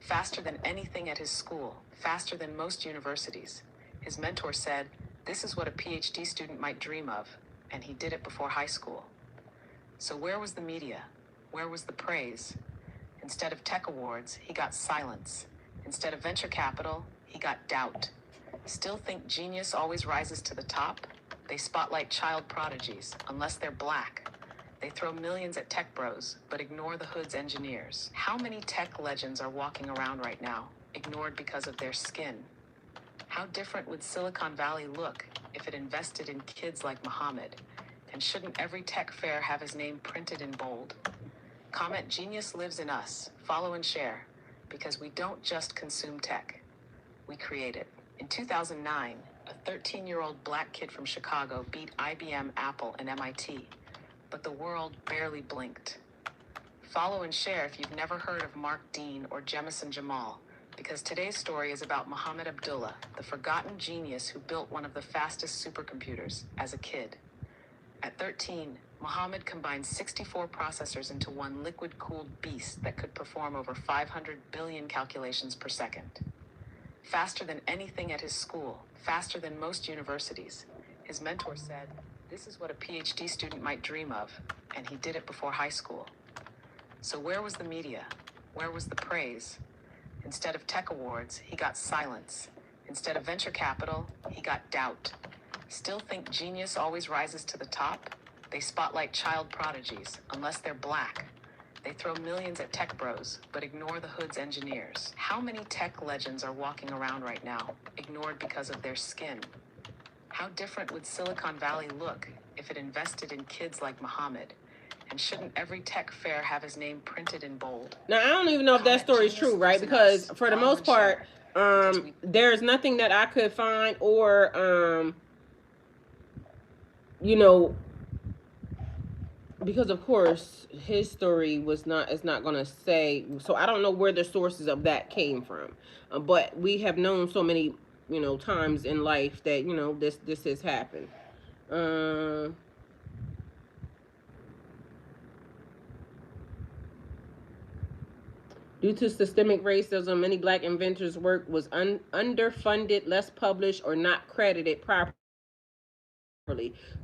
Faster than anything at his school, faster than most universities. His mentor said, "This is what a PhD student might dream of," and he did it before high school. So where was the media? Where was the praise? Instead of tech awards, he got silence. Instead of venture capital, he got doubt. Still think genius always rises to the top? They spotlight child prodigies, unless they're black. They throw millions at tech bros, but ignore the hood's engineers. How many tech legends are walking around right now, ignored because of their skin? How different would Silicon Valley look if it invested in kids like Muhammad? And shouldn't every tech fair have his name printed in bold? Comment "Genius lives in us." Follow and share, because we don't just consume tech. We create it. In 2009, a 13-year-old black kid from Chicago beat IBM, Apple, and MIT, but the world barely blinked. Follow and share if you've never heard of Mark Dean or Jemison Jamal, because today's story is about Muhammad Abdullah, the forgotten genius who built one of the fastest supercomputers as a kid. At 13, Muhammad combined 64 processors into one liquid-cooled beast that could perform over 500 billion calculations per second. Faster than anything at his school, faster than most universities. His mentor said, "This is what a PhD student might dream of," and he did it before high school. So where was the media? Where was the praise? Instead of tech awards, he got silence. Instead of venture capital, he got doubt. Still think genius always rises to the top? They spotlight child prodigies, unless they're black. They throw millions at tech bros, but ignore the hood's engineers. How many tech legends are walking around right now, ignored because of their skin? How different would Silicon Valley look if it invested in kids like Muhammad? And shouldn't every tech fair have his name printed in bold? Now, I don't even know if that story is true, right? Because for the most part, there's nothing that I could find or, you know, because of course his story was not, it's not going to say, so I don't know where the sources of that came from. But we have known so many, times in life that, this has happened. Um, Due to systemic racism, many black inventors' work was underfunded, less published, or not credited properly.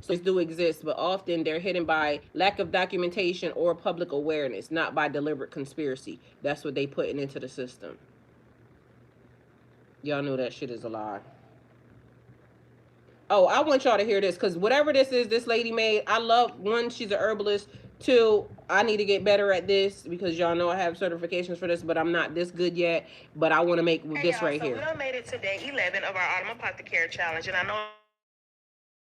So do exist, but often they're hidden by lack of documentation or public awareness, not by deliberate conspiracy. That's what they putting into the system. Y'all know that shit is a lie. Oh, I want y'all to hear this, because whatever this is this lady made, I love, one, she's an herbalist. Two, I need to get better at this, because y'all know I have certifications for this, but I'm not this good yet. But I want to make this right here. So we done made it to day 11 of our Autumn Apothecary Challenge, and I know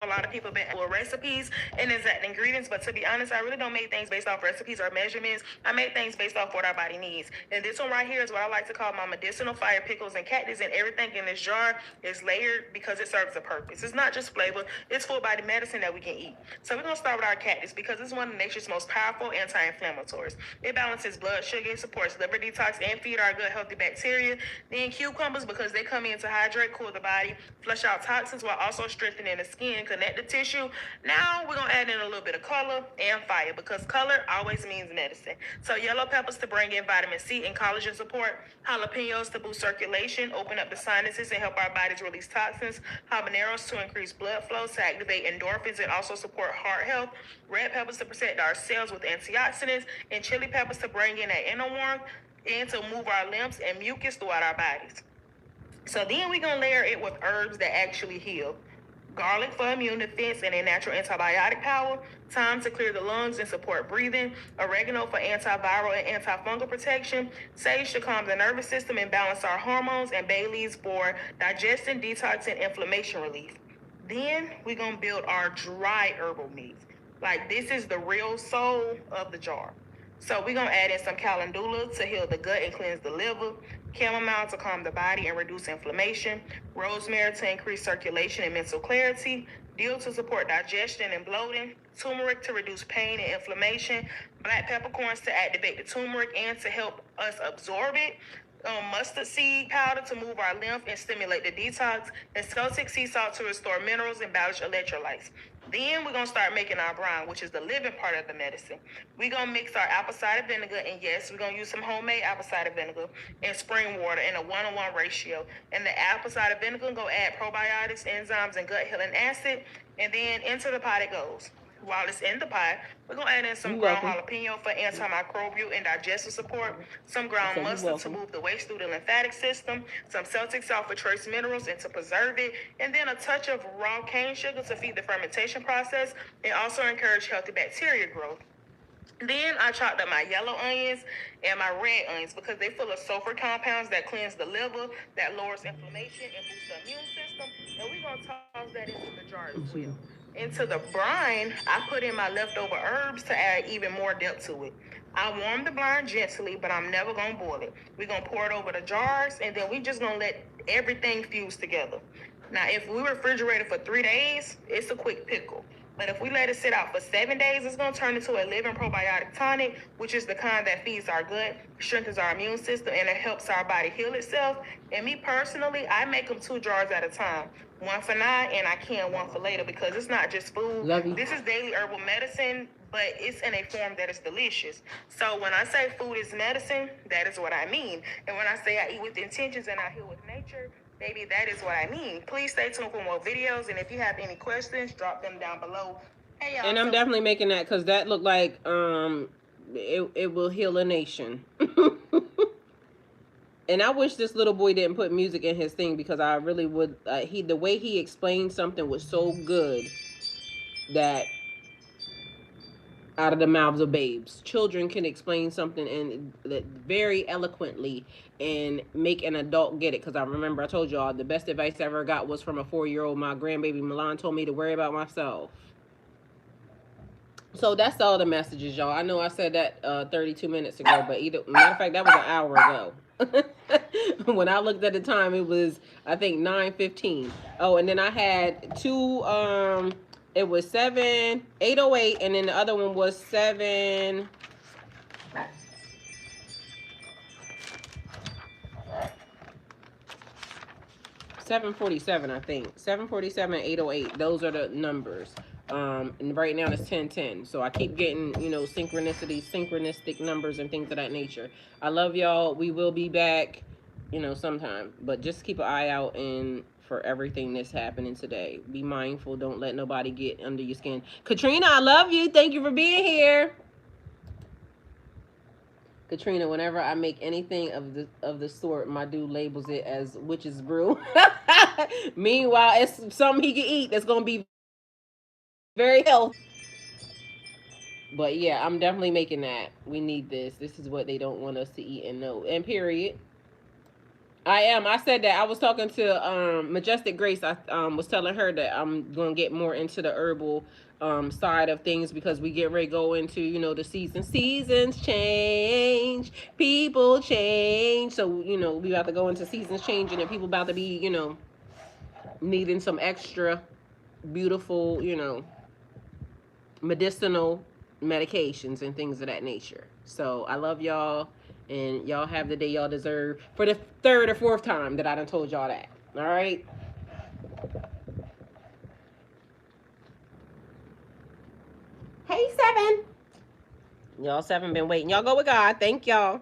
a lot of people been with recipes and exact ingredients, but to be honest, I really don't make things based off recipes or measurements. I make things based off what our body needs. And this one right here is what I like to call my medicinal fire pickles and cactus, and everything in this jar is layered because it serves a purpose. It's not just flavor, it's full body medicine that we can eat. So we're gonna start with our cactus because it's one of nature's most powerful anti-inflammatories. It balances blood sugar, supports liver detox, and feed our good healthy bacteria. Then cucumbers, because they come in to hydrate, cool the body, flush out toxins while also strengthening the skin, connective tissue. Now we're gonna add in a little bit of color and fire, because color always means medicine. So yellow peppers to bring in vitamin C and collagen support, jalapenos to boost circulation, open up the sinuses and help our bodies release toxins, habaneros to increase blood flow, to activate endorphins and also support heart health, red peppers to protect our cells with antioxidants, and chili peppers to bring in that inner warmth and to move our limbs and mucus throughout our bodies. So then we're gonna layer it with herbs that actually heal. Garlic for immune defense and a natural antibiotic power, thyme to clear the lungs and support breathing, oregano for antiviral and antifungal protection, sage to calm the nervous system and balance our hormones, and bay leaves for digestion, detox, and inflammation relief. Then we're gonna build our dry herbal mix. Like, this is the real soul of the jar. So we're gonna add in some calendula to heal the gut and cleanse the liver, chamomile to calm the body and reduce inflammation, rosemary to increase circulation and mental clarity, dill to support digestion and bloating, turmeric to reduce pain and inflammation, black peppercorns to activate the turmeric and to help us absorb it, mustard seed powder to move our lymph and stimulate the detox, and Celtic sea salt to restore minerals and balance electrolytes. Then we're gonna start making our brine, which is the living part of the medicine. We're gonna mix our apple cider vinegar, and yes, we're gonna use some homemade apple cider vinegar and spring water in a 1-to-1 ratio. And the apple cider vinegar gonna add probiotics, enzymes, and gut healing acid. And then into the pot it goes. While it's in the pot, we're gonna add in some ground jalapeno for antimicrobial and digestive support, some ground mustard to move the waste through the lymphatic system, some Celtic salt for trace minerals and to preserve it, and then a touch of raw cane sugar to feed the fermentation process and also encourage healthy bacteria growth. Then I chopped up my yellow onions and my red onions because they're full of sulfur compounds that cleanse the liver, that lowers inflammation and boosts the immune system. And we're gonna toss that into the jar as well. Into the brine, I put in my leftover herbs to add even more depth to it. I warm the brine gently, but I'm never gonna boil it. We're gonna pour it over the jars, and then we just gonna let everything fuse together. Now, if we refrigerate it for 3 days, it's a quick pickle. But if we let it sit out for 7 days, it's going to turn into a living probiotic tonic, which is the kind that feeds our gut, strengthens our immune system, and it helps our body heal itself. And me personally, I make them 2 jars at a time. One for now, and I can one for later, because it's not just food. This is daily herbal medicine, but it's in a form that is delicious. So when I say food is medicine, that is what I mean. And when I say I eat with intentions and I heal with nature, baby, that is what I mean. Please stay tuned for more videos, and if you have any questions, drop them down below. Hey, y'all. And I'm definitely making that, because that looked like it will heal a nation. And I wish this little boy didn't put music in his thing, because I really would. The way he explained something was so good that out of the mouths of babes, children can explain something and very eloquently and make an adult get it. Because I remember I told y'all the best advice I ever got was from a 4-year-old. My grandbaby Milan told me to worry about myself. So that's all the messages, y'all. I know I said that 32 minutes ago, but either matter of fact, that was an hour ago. When I looked at the time, it was I think 9:15. Oh, and then I had two. It was 8:08, and then the other one was 7:47, I think. 7:47, 8:08. Those are the numbers. And right now it's 10:10. So I keep getting, synchronistic numbers and things of that nature. I love y'all. We will be back, sometime. But just keep an eye out and for everything that's happening today. Be mindful. Don't let nobody get under your skin. Katrina, I love you. Thank you for being here. Katrina, whenever I make anything of the sort, my dude labels it as witch's brew. Meanwhile, it's something he can eat that's gonna be very healthy. But yeah, I'm definitely making that. We need this. This is what they don't want us to eat and know. And period. I am. I said that I was talking to Majestic Grace. I was telling her that I'm gonna get more into the herbal side of things because we get ready to go into the season. Seasons change, people change. So we about to go into seasons changing and people about to be needing some extra beautiful medicinal medications and things of that nature. So I love y'all, and y'all have the day y'all deserve for the third or fourth time that I done told y'all that. All right. Hey, 7. Y'all 7 been waiting. Y'all go with God. Thank y'all.